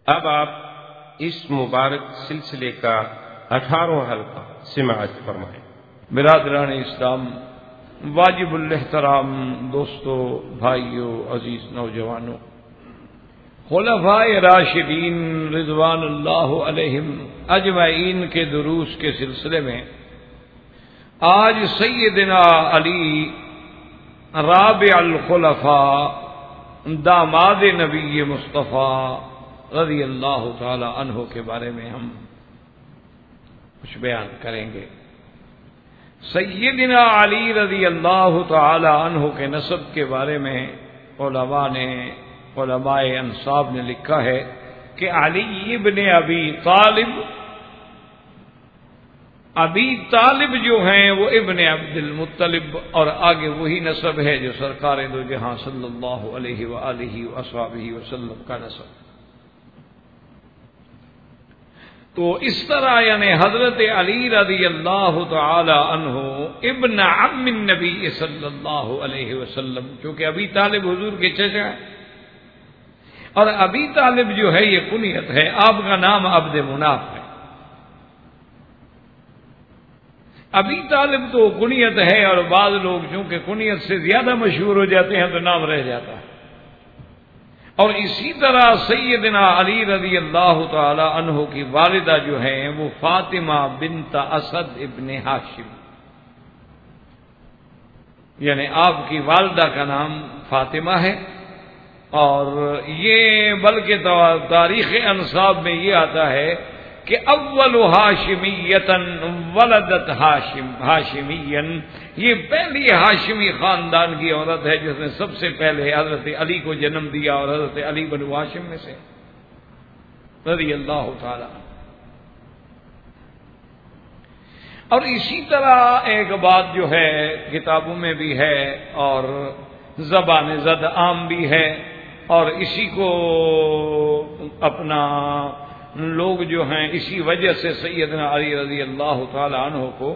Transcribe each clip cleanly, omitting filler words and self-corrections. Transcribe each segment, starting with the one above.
اب آپ اس مبارک سلسلے کا 18واں حلقہ سماعت فرمائیں۔ برادران اسلام، واجب الاحترام دوستو، بھائیو، عزیز نوجوانوں، خلفائے راشدین رضوان اللہ علیہم اجمعین کے دروس کے سلسلے میں آج سیدنا علی رابع الخلفاء داماد نبی مصطفیٰ رضی اللہ تعالی عنہ کے بارے میں ہم کچھ بیان کریں گے۔ سیدنا علی رضی اللہ تعالی عنہ کے نسب کے بارے میں علماء انصاب نے لکھا ہے کہ علی ابن ابی طالب جو ہیں وہ ابن عبد المطلب، اور آگے وہی نسب ہے جو سرکار دو جہاں صلی اللہ علیہ وآلہ وصحبہ وسلم کا نسب۔ تو اس طرح یعنی حضرت علی رضی اللہ تعالی عنہ ابن عم النبی صلی اللہ علیہ وسلم، چونکہ ابی طالب حضور کے چچا ہے، اور ابی طالب جو ہے یہ کنیت ہے، آپ کا نام عبد مناف ہے۔ ابی طالب تو کنیت ہے، اور بعض لوگ چونکہ کنیت سے زیادہ مشہور ہو جاتے ہیں تو نام رہ جاتا ہے۔ اور اسی طرح سیدنا علی رضی اللہ تعالی عنہ کی والدہ جو ہیں وہ فاطمہ بنت اسد ابن ہاشم، یعنی آپ کی والدہ کا نام فاطمہ ہے۔ اور یہ بلکہ تاریخ انصاب میں یہ آتا ہے کہ اول ہاشمیتن ولدت ہاشمیا، یہ پہلی ہاشمی خاندان کی عورت ہے جس نے سب سے پہلے حضرت علی کو جنم دیا، اور حضرت علی بنو ہاشم میں سے رضی اللہ تعالی۔ اور اسی طرح ایک بات جو ہے کتابوں میں بھی ہے اور زبان زد عام بھی ہے، اور اسی کو اپنا لوگ جو ہیں اسی وجہ سے سیدنا علی رضی اللہ تعالی عنہ کو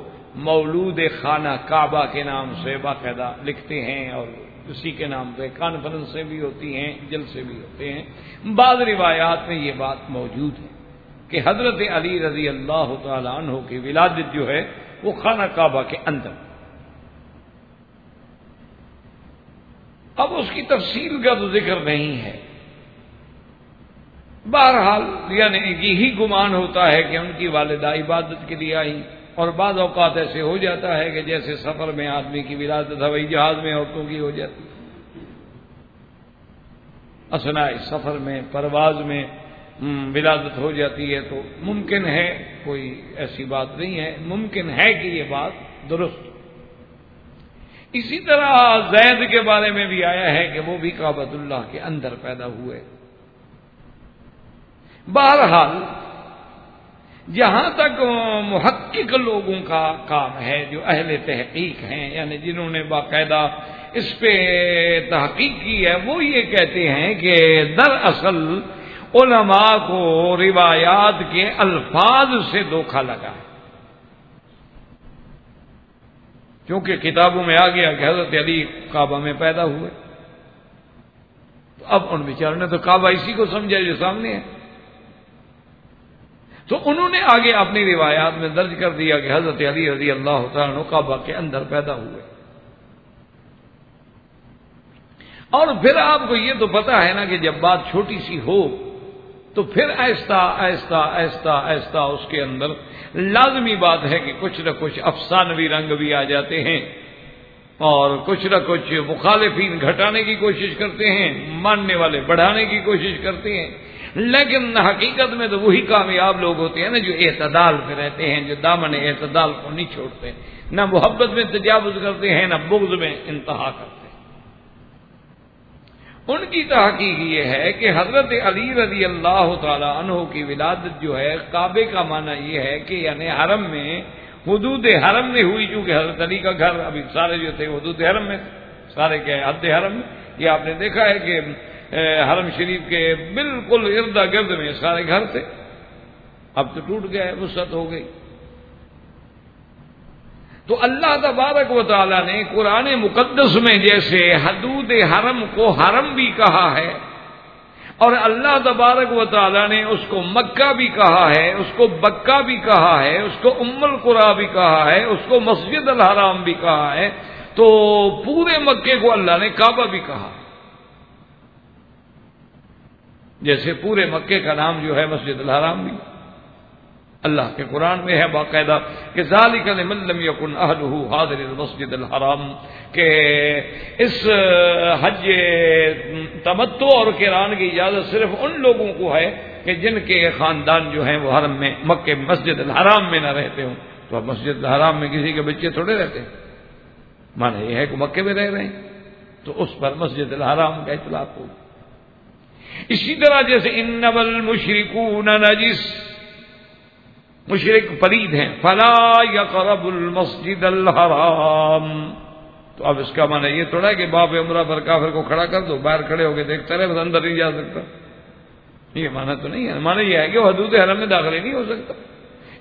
مولود خانہ کعبہ کے نام سے باقاعدہ لکھتے ہیں، اور اسی کے نام پہ کانفرنسیں بھی ہوتی ہیں، جلسے بھی ہوتے ہیں۔ بعض روایات میں یہ بات موجود ہے کہ حضرت علی رضی اللہ تعالی عنہ کی ولادت جو ہے وہ خانہ کعبہ کے اندر۔ اب اس کی تفصیل کا تو ذکر نہیں ہے، بہرحال یعنی یہی گمان ہوتا ہے کہ ان کی والدہ عبادت کے لیے آئی، اور بعض اوقات ایسے ہو جاتا ہے کہ جیسے سفر میں آدمی کی ولادت ہوائی جہاز میں عورتوں کی ہو جاتی، اثناء سفر میں پرواز میں ولادت ہو جاتی ہے، تو ممکن ہے، کوئی ایسی بات نہیں ہے، ممکن ہے کہ یہ بات درست۔ اسی طرح زید کے بارے میں بھی آیا ہے کہ وہ بھی کعبۃ اللہ کے اندر پیدا ہوئے۔ بہرحال جہاں تک محقق لوگوں کا کام ہے، جو اہل تحقیق ہیں، یعنی جنہوں نے باقاعدہ اس پہ تحقیق کی ہے، وہ یہ کہتے ہیں کہ دراصل علماء کو روایات کے الفاظ سے دھوکہ لگا ہے، کیونکہ کتابوں میں آ گیا کہ حضرت علی کعبہ میں پیدا ہوئے، تو اب ان بیچاروں نے تو کعبہ اسی کو سمجھا جو سامنے ہے، تو انہوں نے آگے اپنی روایات میں درج کر دیا کہ حضرت علی رضی اللہ تعالیٰ عنہ کعبہ کے اندر پیدا ہوئے۔ اور پھر آپ کو یہ تو پتا ہے نا کہ جب بات چھوٹی سی ہو تو پھر آہستہ آہستہ آہستہ آہستہ اس کے اندر لازمی بات ہے کہ کچھ نہ کچھ افسانوی رنگ بھی آ جاتے ہیں، اور کچھ نہ کچھ مخالفین گھٹانے کی کوشش کرتے ہیں، ماننے والے بڑھانے کی کوشش کرتے ہیں، لیکن حقیقت میں تو وہی کامیاب لوگ ہوتے ہیں نا جو اعتدال پہ رہتے ہیں، جو دامن اعتدال کو نہیں چھوڑتے، نہ محبت میں تجاوز کرتے ہیں، نہ بغض میں انتہا کرتے ہیں۔ ان کی تحقیق یہ ہے کہ حضرت علی رضی اللہ تعالی عنہ کی ولادت جو ہے کعبے کا معنی یہ ہے کہ یعنی حرم میں، حدود حرم میں ہوئی، چونکہ حضرت علی کا گھر ابھی سارے جو تھے حدود حرم میں تھے، سارے کے حد حرم میں، یہ آپ نے دیکھا ہے کہ حرم شریف کے بالکل ارد گرد میں سارے گھر تھے، اب تو ٹوٹ گئے، وسعت ہو گئی۔ تو اللہ تبارک و تعالیٰ نے قرآن مقدس میں جیسے حدود حرم کو حرم بھی کہا ہے، اور اللہ تبارک و تعالیٰ نے اس کو مکہ بھی کہا ہے، اس کو بکہ بھی کہا ہے، اس کو ام القریٰ بھی کہا ہے، اس کو مسجد الحرام بھی کہا ہے، تو پورے مکے کو اللہ نے کعبہ بھی کہا، جیسے پورے مکے کا نام جو ہے مسجد الحرام بھی اللہ کے قرآن میں ہے باقاعدہ کہ ذالک لمن لم یکن اہلہ حاضر المسجد الحرام، کہ اس حج تمتع اور قران کی اجازت صرف ان لوگوں کو ہے کہ جن کے خاندان جو ہیں وہ حرم میں مکے مسجد الحرام میں نہ رہتے ہوں۔ تو اب مسجد الحرام میں کسی کے بچے تھوڑے رہتے ہیں، مانا یہ ہے کہ مکے میں رہ رہے ہیں تو اس پر مسجد الحرام کا اطلاق ہو۔ اسی طرح جیسے انما المشرکون نجس، مشرک پلید ہیں، فلا یقرب المسجد الحرام، تو اب اس کا معنی یہ تھوڑا ہے کہ باب عمرہ پر کافر کو کھڑا کر دو، باہر کھڑے ہو کے دیکھتا رہے، بس اندر نہیں جا سکتا، یہ معنی تو نہیں ہے۔ معنی یہ ہے کہ وہ حدود حرم میں داخل ہی نہیں ہو سکتا۔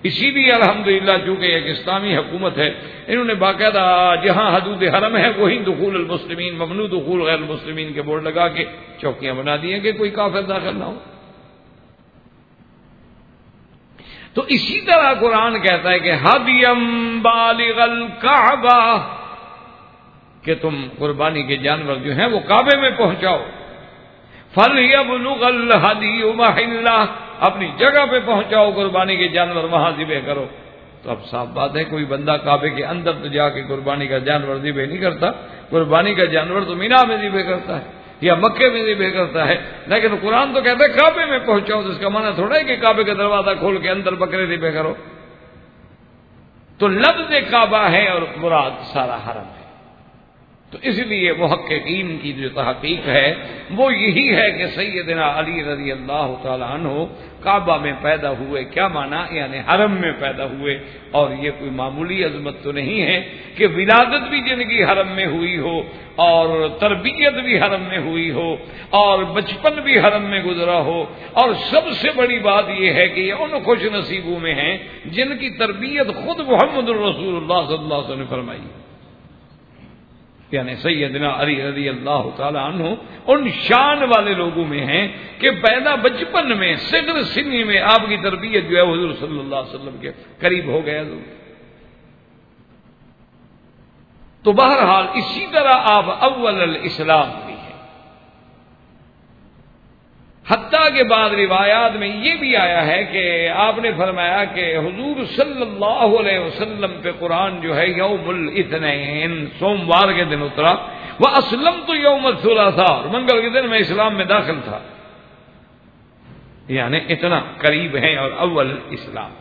اسی لیے الحمدللہ چونکہ ایک اسلامی حکومت ہے، انہوں نے باقاعدہ جہاں حدود حرم ہے وہیں دخول المسلمین ممنوع دخول غیر المسلمین کے بورڈ لگا کے چوکیاں بنا دی ہیں کہ کوئی کافر داخل نہ ہو۔ تو اسی طرح قرآن کہتا ہے کہ ہدیم بالغ الکعبہ، کہ تم قربانی کے جانور جو ہیں وہ کعبے میں پہنچاؤ، فلیبلغ الہدی محلہ، اپنی جگہ پہ پہنچاؤ قربانی کے جانور، وہاں ذبح کرو۔ تو اب صاف بات ہے کوئی بندہ کعبے کے اندر تو جا کے قربانی کا جانور ذبح نہیں کرتا، قربانی کا جانور تو مینا میں ذبح کرتا ہے یا مکے میں ذبح کرتا ہے، لیکن قرآن تو کہتا ہے کعبے میں پہنچاؤ، تو اس کا معنی تھوڑا ہے کہ کعبے کا دروازہ کھول کے اندر بکرے ذبح کرو۔ تو لفظ کعبہ ہے اور مراد سارا حرم ہے۔ تو اس لیے محققین کی جو تحقیق ہے وہ یہی ہے کہ سیدنا علی رضی اللہ تعالی عنہ کعبہ میں پیدا ہوئے، کیا معنی یعنی حرم میں پیدا ہوئے، اور یہ کوئی معمولی عظمت تو نہیں ہے کہ ولادت بھی جن کی حرم میں ہوئی ہو اور تربیت بھی حرم میں ہوئی ہو اور بچپن بھی حرم میں گزرا ہو، اور سب سے بڑی بات یہ ہے کہ یہ ان خوش نصیبوں میں ہیں جن کی تربیت خود محمد الرسول اللہ صلی اللہ علیہ وسلم نے فرمائی، یعنی سیدنا علی رضی اللہ تعالی عنہ ان شان والے لوگوں میں ہیں کہ پیدا بچپن میں صغر سنی میں آپ کی تربیت جو ہے حضور صلی اللہ علیہ وسلم کے قریب ہو گیا۔ تو بہرحال اسی طرح آپ اول الاسلام بھی ہیں، حتیٰ کہ بعض روایات میں یہ بھی آیا ہے کہ آپ نے فرمایا کہ حضور صلی اللہ علیہ وسلم پہ قرآن جو ہے یوم الاثنین سوموار کے دن اترا، واسلمت یوم الثلاثاء، اور منگل کے دن میں اسلام میں داخل تھا، یعنی اتنا قریب ہیں اور اول اسلام۔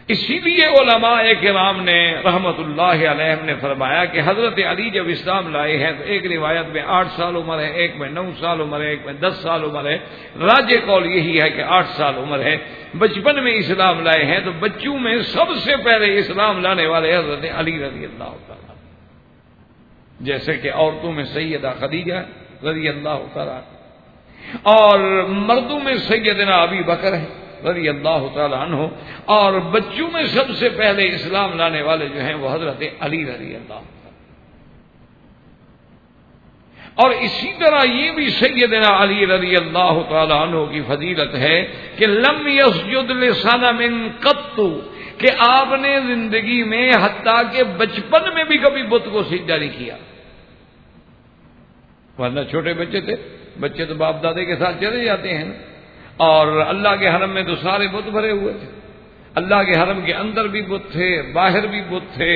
اسی لیے علماء کرام نے رحمت اللہ علیہم نے فرمایا کہ حضرت علی جب اسلام لائے ہیں تو ایک روایت میں 8 سال عمر ہے، ایک میں 9 سال عمر ہے، ایک میں 10 سال عمر ہے، راجح قول یہی ہے کہ 8 سال عمر ہے، بچپن میں اسلام لائے ہیں۔ تو بچوں میں سب سے پہلے اسلام لانے والے حضرت علی رضی اللہ تعالیٰ، جیسے کہ عورتوں میں سیدہ خدیجہ رضی اللہ تعالیٰ، اور مردوں میں سیدنا ابی بکر ہے رضی اللہ تعالی عنہ، اور بچوں میں سب سے پہلے اسلام لانے والے جو ہیں وہ حضرت علی رضی اللہ تعالی۔ اور اسی طرح یہ بھی سیدنا علی رضی اللہ تعالی عنہ کی فضیلت ہے کہ لم یسجد لصنم قط، کہ آپ نے زندگی میں حتیٰ کہ بچپن میں بھی کبھی بت کو سجدہ نہیں کیا، ورنہ چھوٹے بچے تھے، بچے تو باپ دادے کے ساتھ چلے جاتے ہیں، اور اللہ کے حرم میں تو سارے بت بھرے ہوئے تھے، اللہ کے حرم کے اندر بھی بت تھے، باہر بھی بت تھے،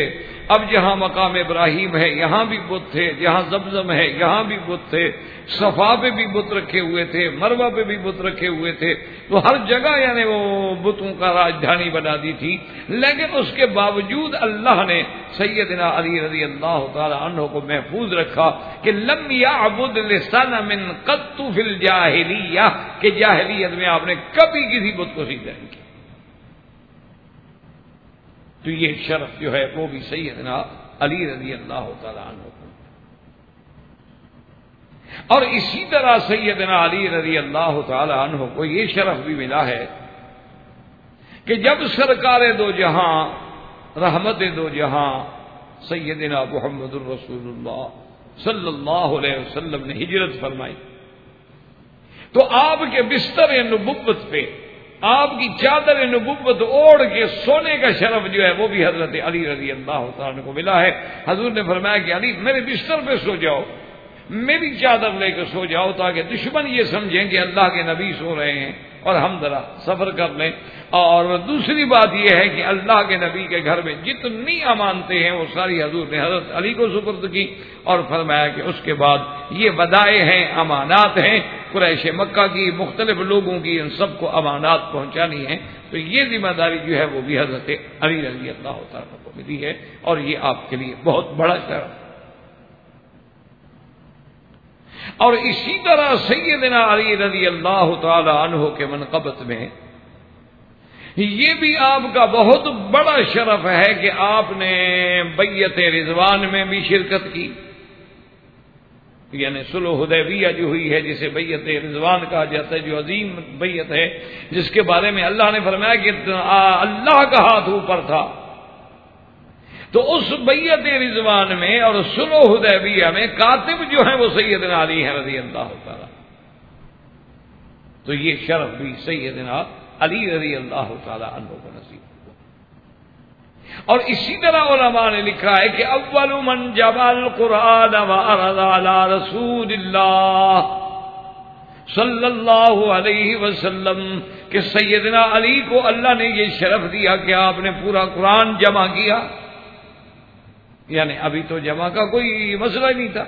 اب جہاں مقام ابراہیم ہے یہاں بھی بت تھے، جہاں زمزم ہے یہاں بھی بت تھے، صفا پہ بھی بت رکھے ہوئے تھے، مروہ پہ بھی بت رکھے ہوئے تھے، تو ہر جگہ یعنی وہ بتوں کا راجدھانی بنا دی تھی۔ لیکن اس کے باوجود اللہ نے سیدنا علی رضی اللہ تعالی عنہ کو محفوظ رکھا کہ لم یعبد لصنم قط فی الجاہلیہ، کہ جاہلیت میں آپ نے کبھی کسی بت کو سجدہ نہیں کیا۔ تو یہ شرف جو ہے وہ بھی سیدنا علی رضی اللہ تعالی عنہ کو، اور اسی طرح سیدنا علی رضی اللہ تعالی عنہ کو یہ شرف بھی ملا ہے کہ جب سرکار دو جہاں رحمت دو جہاں سیدنا محمد الرسول اللہ صلی اللہ علیہ وسلم نے ہجرت فرمائی، تو آپ کے بستر نبوت پہ آپ کی چادر نبوت اوڑھ کے سونے کا شرف جو ہے وہ بھی حضرت علی رضی اللہ تعالیٰ عنہ کو ملا ہے۔ حضور نے فرمایا کہ علی میرے بستر پہ سو جاؤ، میری چادر لے کے سو جاؤ، تاکہ دشمن یہ سمجھیں کہ اللہ کے نبی سو رہے ہیں اور ہم ذرا سفر کر لیں۔ اور دوسری بات یہ ہے کہ اللہ کے نبی کے گھر میں جتنی امانتیں ہیں وہ ساری حضور نے حضرت علی کو سپرد کی، اور فرمایا کہ اس کے بعد یہ ودائع ہیں، امانات ہیں، قریش مکہ کی مختلف لوگوں کی، ان سب کو امانات پہنچانی ہے، تو یہ ذمہ داری جو ہے وہ بھی حضرت علی رضی اللہ تعالیٰ کو ملی ہے، اور یہ آپ کے لیے بہت بڑا شرف۔ اور اسی طرح سیدنا علی رضی اللہ تعالی عنہ کے منقبت میں یہ بھی آپ کا بہت بڑا شرف ہے کہ آپ نے بیعت رضوان میں بھی شرکت کی، یعنی صلح حدیبیہ جو ہوئی ہے جسے بیعت رضوان کہا جاتا ہے، جو عظیم بیعت ہے جس کے بارے میں اللہ نے فرمایا کہ اللہ کا ہاتھ اوپر تھا، تو اس بیعت رضوان میں اور صلح حدیبیہ میں کاتب جو ہیں وہ سیدنا علی ہیں رضی اللہ تعالی، تو یہ شرف بھی سیدنا علی رضی اللہ تعالی عنہ کو نصیب ہوا۔ اور اسی طرح علماء نے لکھا ہے کہ اول من جمع القرآن وعرض علی رسول اللہ صلی اللہ علیہ وسلم کہ سیدنا علی کو اللہ نے یہ شرف دیا کہ آپ نے پورا قرآن جمع کیا، یعنی ابھی تو جمع کا کوئی مسئلہ نہیں تھا،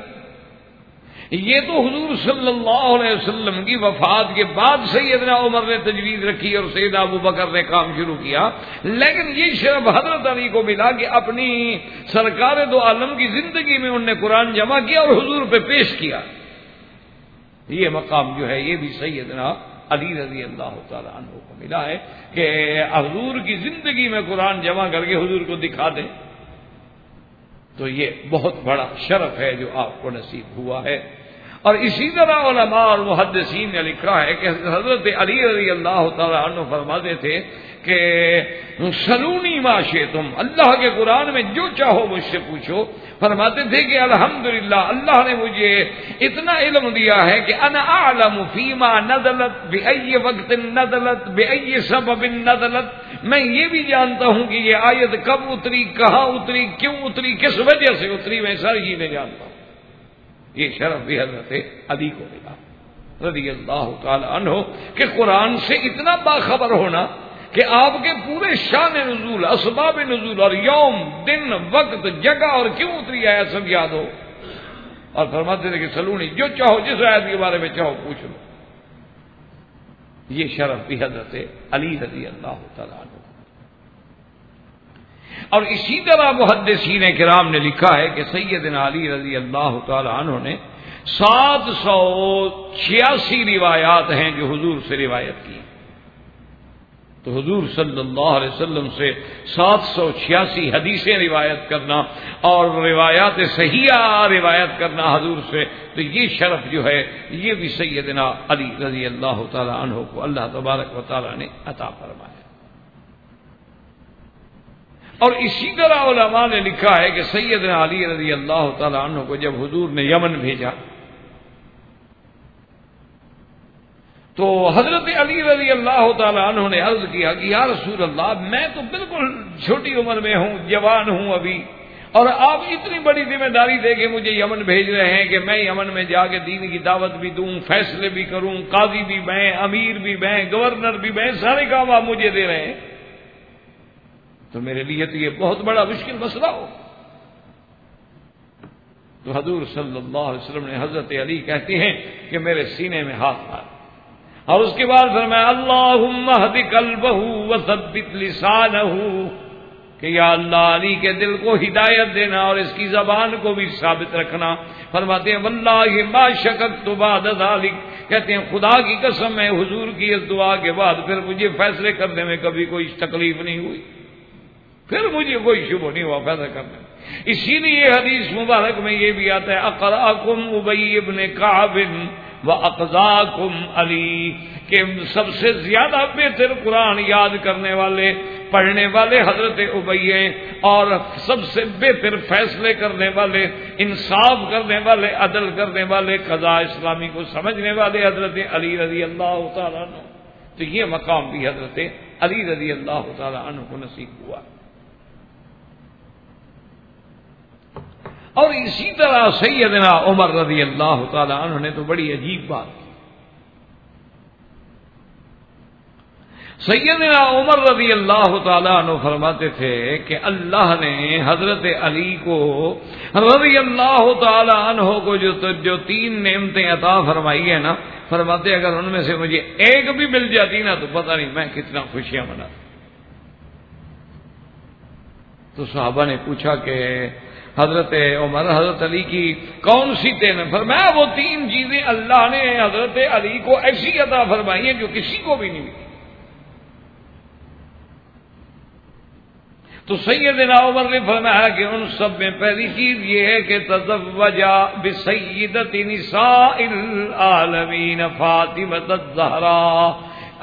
یہ تو حضور صلی اللہ علیہ وسلم کی وفات کے بعد سیدنا عمر نے تجویز رکھی اور سیدنا ابو بکر نے کام شروع کیا، لیکن یہ شرف حضرت علی کو ملا کہ اپنی سرکار دو عالم کی زندگی میں انہوں نے قرآن جمع کیا اور حضور پہ پیش کیا۔ یہ مقام جو ہے یہ بھی سیدنا علی رضی اللہ تعالی عنہ کو ملا ہے کہ حضور کی زندگی میں قرآن جمع کر کے حضور کو دکھا دیں، تو یہ بہت بڑا شرف ہے جو آپ کو نصیب ہوا ہے۔ اور اسی طرح علماء اور محدثین نے لکھا ہے کہ حضرت علی رضی اللہ تعالی عنہ فرماتے تھے کہ سلونی ما شئتم، اللہ کے قرآن میں جو چاہو مجھ سے پوچھو۔ فرماتے تھے کہ الحمدللہ اللہ نے مجھے اتنا علم دیا ہے کہ انا اعلم فیما نزلت بأي وقت نزلت بأي سبب نزلت، میں یہ بھی جانتا ہوں کہ یہ آیت کب اتری، کہاں اتری، کیوں اتری، کس وجہ سے اتری، میں ساری چیزیں جانتا ہوں۔ یہ شرف بھی حضرت علی کو ملا رضی اللہ تعالی عنہ کہ قرآن سے اتنا باخبر ہونا کہ آپ کے پورے شان نزول، اسباب نزول اور یوم، دن، وقت، جگہ اور کیوں اتری آیت سب یاد ہو، اور فرماتے تھے کہ سلونی جو چاہو جس آیت کے بارے میں چاہو پوچھ لو۔ یہ شرف بھی حضرت علی رضی اللہ تعالی عنہ۔ اور اسی طرح محدثین کرام نے لکھا ہے کہ سیدنا علی رضی اللہ تعالی عنہ نے 786 روایات ہیں جو حضور سے روایت کی، تو حضور صلی اللہ علیہ وسلم سے 786 حدیثیں روایت کرنا اور روایات صحیحہ روایت کرنا حضور سے، تو یہ شرف جو ہے یہ بھی سیدنا علی رضی اللہ تعالی عنہ کو اللہ تبارک و تعالی نے عطا فرمایا۔ اور اسی طرح علماء نے لکھا ہے کہ سیدنا علی رضی اللہ تعالی عنہ کو جب حضور نے یمن بھیجا تو حضرت علی رضی اللہ تعالی عنہ نے عرض کیا کہ یا رسول اللہ میں تو بالکل چھوٹی عمر میں ہوں، جوان ہوں ابھی، اور آپ اتنی بڑی ذمہ داری دے کے مجھے یمن بھیج رہے ہیں کہ میں یمن میں جا کے دین کی دعوت بھی دوں، فیصلے بھی کروں، قاضی بھی میں، امیر بھی میں، گورنر بھی میں، سارے کام آپ مجھے دے رہے ہیں، تو میرے لیے تو یہ بہت بڑا مشکل مسئلہ ہو۔ تو حضور صلی اللہ علیہ وسلم نے حضرت علی کہتے ہیں کہ میرے سینے میں ہاتھ مارا، اور اس کے بعد فرمایا اللہم اہد قلبہ وثبت لسانہ، کہ یا اللہ علی کے دل کو ہدایت دینا اور اس کی زبان کو بھی ثابت رکھنا۔ فرماتے ہیں واللہ ما شککت بعد ذلک، کہتے ہیں خدا کی قسم ہے حضور کی اس دعا کے بعد پھر مجھے فیصلے کرنے میں کبھی کوئی تکلیف نہیں ہوئی، پھر مجھے کوئی شبہ نہیں ہوا فیصلہ کرنے میں۔ اسی لیے حدیث مبارک میں یہ بھی آتا ہے اقرأکم ابی ابن کعب وَأَقْضَاكُمْ عَلِي، کہ سب سے زیادہ بہتر قرآن یاد کرنے والے، پڑھنے والے حضرت ابی ہیں، اور سب سے بہتر فیصلے کرنے والے، انصاف کرنے والے، عدل کرنے والے، قضاء اسلامی کو سمجھنے والے حضرت علی رضی اللہ تعالیٰ عنہ. تو یہ مقام بھی حضرت علی رضی اللہ تعالیٰ عنہ کو نصیب ہوا. اور اسی طرح سیدنا عمر رضی اللہ تعالیٰ عنہ نے تو بڑی عجیب بات کی. سیدنا عمر رضی اللہ تعالیٰ عنہ فرماتے تھے کہ اللہ نے حضرت علی کو رضی اللہ تعالیٰ عنہ کو جو 3 نعمتیں عطا فرمائی ہے نا، فرماتے اگر ان میں سے مجھے ایک بھی مل جاتی نا تو پتہ نہیں میں کتنا خوشیاں مناتا. تو صحابہ نے پوچھا کہ حضرت عمر، حضرت علی کی کون سی 3 ہیں؟ فرمایا وہ 3 چیزیں اللہ نے حضرت علی کو ایسی عطا فرمائی ہیں جو کسی کو بھی نہیں ملی. تو سیدنا عمر نے فرمایا کہ ان سب میں پہلی چیز یہ ہے کہ تزوجا بسیدۃ نساء العالمین فاطمہ الزہراء.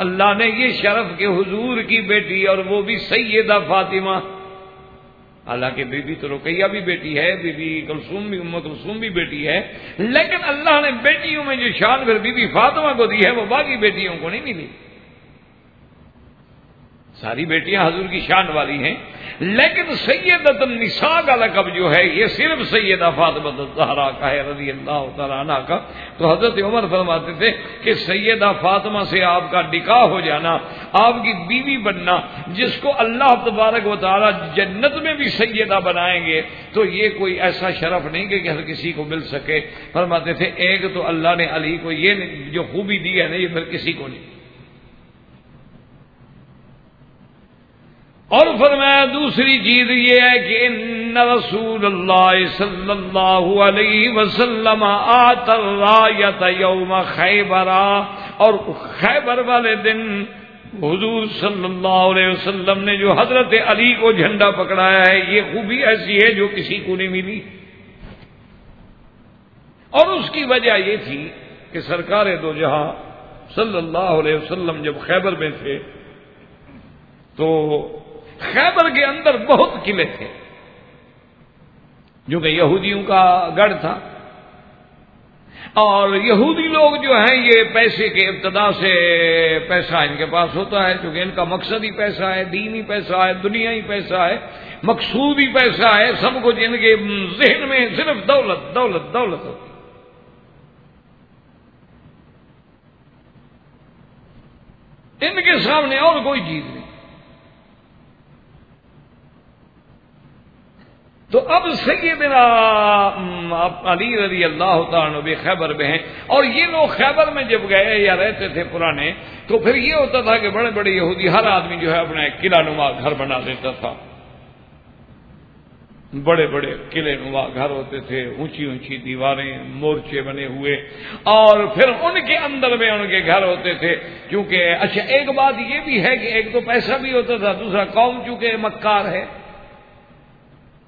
اللہ نے یہ شرف کہ حضور کی بیٹی اور وہ بھی سیدہ فاطمہ، حالانکہ بی بی تو رقیہ بھی بیٹی ہے، بی بی کلثوم بھی، ام کلثوم بھی بیٹی ہے، لیکن اللہ نے بیٹیوں میں جو شان پھر بی بی فاطمہ کو دی ہے وہ باقی بیٹیوں کو نہیں ملی. ساری بیٹیاں حضور کی شان والی ہیں، لیکن سیدۃ النساء کا لقب جو ہے یہ صرف سیدہ فاطمہ الزہراء کا ہے رضی اللہ تعالیٰ عنہ کا. تو حضرت عمر فرماتے تھے کہ سیدہ فاطمہ سے آپ کا نکاح ہو جانا، آپ کی بیوی بننا، جس کو اللہ تبارک و تعالیٰ جنت میں بھی سیدہ بنائیں گے، تو یہ کوئی ایسا شرف نہیں کہ ہر کسی کو مل سکے. فرماتے تھے ایک تو اللہ نے علی کو یہ جو خوبی دی ہے نا یہ پھر کسی کو نہیں. اور فرمایا دوسری چیز یہ ہے کہ ان رسول اللہ صلی اللہ علیہ وسلم آت الرایۃ یوم خیبر، اور خیبر والے دن حضور صلی اللہ علیہ وسلم نے جو حضرت علی کو جھنڈا پکڑایا ہے یہ خوبی ایسی ہے جو کسی کو نہیں ملی. اور اس کی وجہ یہ تھی کہ سرکار دو جہاں صلی اللہ علیہ وسلم جب خیبر میں تھے تو خیبر کے اندر بہت قلعے تھے، جو کہ یہودیوں کا گڑھ تھا، اور یہودی لوگ جو ہیں یہ پیسے کے ابتدا سے پیسہ ان کے پاس ہوتا ہے، کیونکہ ان کا مقصد ہی پیسہ ہے، دین ہی پیسہ ہے، دنیا ہی پیسہ ہے، مقصود ہی پیسہ ہے، سب کچھ ان کے ذہن میں صرف دولت دولت دولت ہوتی. ان کے سامنے اور کوئی چیز نہیں. تو اب سیدنا علی رضی اللہ تعالیٰ عنہ خیبر میں ہیں، اور یہ لوگ خیبر میں جب گئے یا رہتے تھے پرانے، تو پھر یہ ہوتا تھا کہ بڑے بڑے یہودی ہر آدمی جو ہے اپنا ایک قلعہ نما گھر بنا دیتا تھا. بڑے بڑے قلعے نما گھر ہوتے تھے، اونچی اونچی دیواریں، مورچے بنے ہوئے، اور پھر ان کے اندر میں ان کے گھر ہوتے تھے. کیونکہ اچھا ایک بات یہ بھی ہے کہ ایک تو پیسہ بھی ہوتا تھا، دوسرا قوم چونکہ مکار ہے،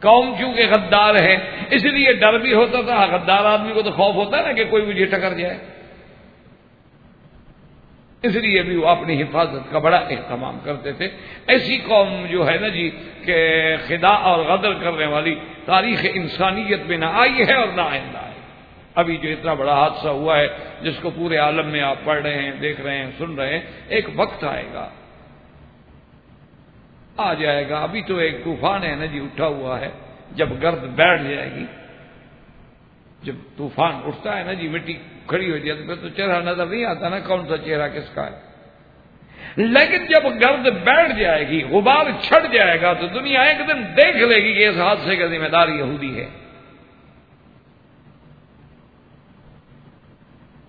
قوم چونکہ غدار ہے، اس لیے ڈر بھی ہوتا تھا. غدار آدمی کو تو خوف ہوتا ہے نا کہ کوئی مجھے ٹکر جائے، اس لیے بھی وہ اپنی حفاظت کا بڑا اہتمام کرتے تھے. ایسی قوم جو ہے نا جی کہ خداع اور غدر کرنے والی تاریخ انسانیت میں نہ آئی ہے اور نہ آئندہ ہے. ابھی جو اتنا بڑا حادثہ ہوا ہے جس کو پورے عالم میں آپ پڑھ رہے ہیں، دیکھ رہے ہیں، سن رہے ہیں، ایک وقت آئے گا، آ جائے گا. ابھی تو ایک طوفان ہے نا جی اٹھا ہوا ہے، جب گرد بیٹھ جائے گی، جب طوفان اٹھتا ہے نا جی مٹی کھڑی ہو جاتی ہے تو چہرہ نظر نہیں آتا نا کون سا چہرہ کس کا ہے. لیکن جب گرد بیٹھ جائے گی، غبار چھٹ جائے گا، تو دنیا ایک دن دیکھ لے گی کہ اس حادثے کا ذمہ دار یہودی ہے.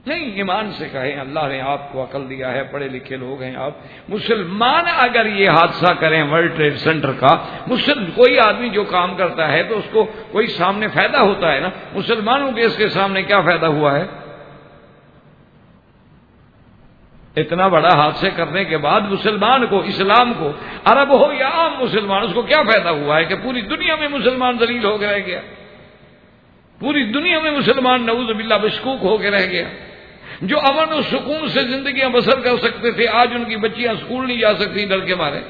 نہیں، ایمان سے کہیں اللہ نے آپ کو عقل دیا ہے، پڑھے لکھے لوگ ہیں آپ. مسلمان اگر یہ حادثہ کریں ورلڈ ٹریڈ سینٹر کا، کوئی آدمی جو کام کرتا ہے تو اس کو کوئی سامنے فائدہ ہوتا ہے نا. مسلمانوں کے اس کے سامنے کیا فائدہ ہوا ہے؟ اتنا بڑا حادثے کرنے کے بعد مسلمان کو، اسلام کو، عرب ہو یا عام مسلمان، اس کو کیا فائدہ ہوا ہے کہ پوری دنیا میں مسلمان ذلیل ہو کے رہ گیا، پوری دنیا میں مسلمان نعوذ باللہ مشکوک ہو کے رہ گیا. جو امن و سکون سے زندگیاں بسر کر سکتے تھے، آج ان کی بچیاں اسکول نہیں جا سکتی ڈر کے مارے.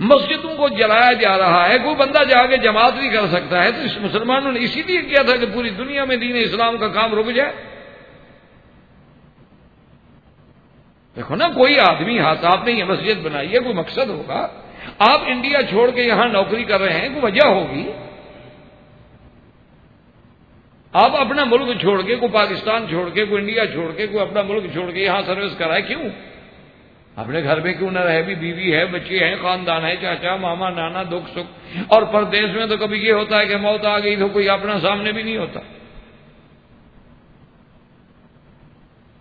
مسجدوں کو جلایا جا رہا ہے، کوئی بندہ جا کے جماعت نہیں کر سکتا ہے، تو اس مسلمانوں نے اسی لیے کیا تھا کہ پوری دنیا میں دین اسلام کا کام رک جائے۔ دیکھو نا، کوئی آدمی ہاتھ، آپ نے یہ مسجد بنائی ہے، کوئی مقصد ہوگا۔ آپ انڈیا چھوڑ کے یہاں نوکری کر رہے ہیں، کوئی وجہ ہوگی۔ آپ اپنا ملک چھوڑ کے، کوئی پاکستان چھوڑ کے، کوئی انڈیا چھوڑ کے، کوئی اپنا ملک چھوڑ کے یہاں سروس کرائے، کیوں؟ اپنے گھر میں کیوں نہ رہے؟ بھی بیوی ہے، بچے ہیں، خاندان ہے، چاچا ماما نانا، دکھ سکھ۔ اور پردیس میں تو کبھی یہ ہوتا ہے کہ موت آ گئی تو کوئی اپنا سامنے بھی نہیں ہوتا۔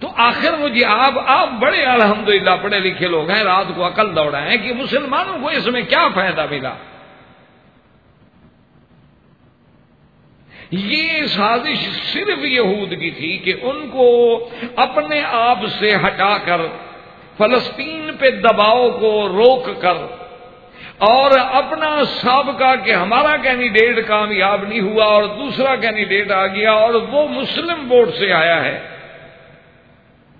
تو آخر وہ جی آپ بڑے الحمدللہ پڑھے لکھے لوگ ہیں، رات کو عقل دوڑائیں کہ مسلمانوں کو اس میں کیا فائدہ ملا۔ یہ سازش صرف یہود کی تھی کہ ان کو اپنے آپ سے ہٹا کر فلسطین پہ دباؤ کو روک کر، اور اپنا سابقہ کہ ہمارا کینڈیڈیٹ کامیاب نہیں ہوا اور دوسرا کینڈیڈیٹ آ گیا اور وہ مسلم ووٹ سے آیا ہے،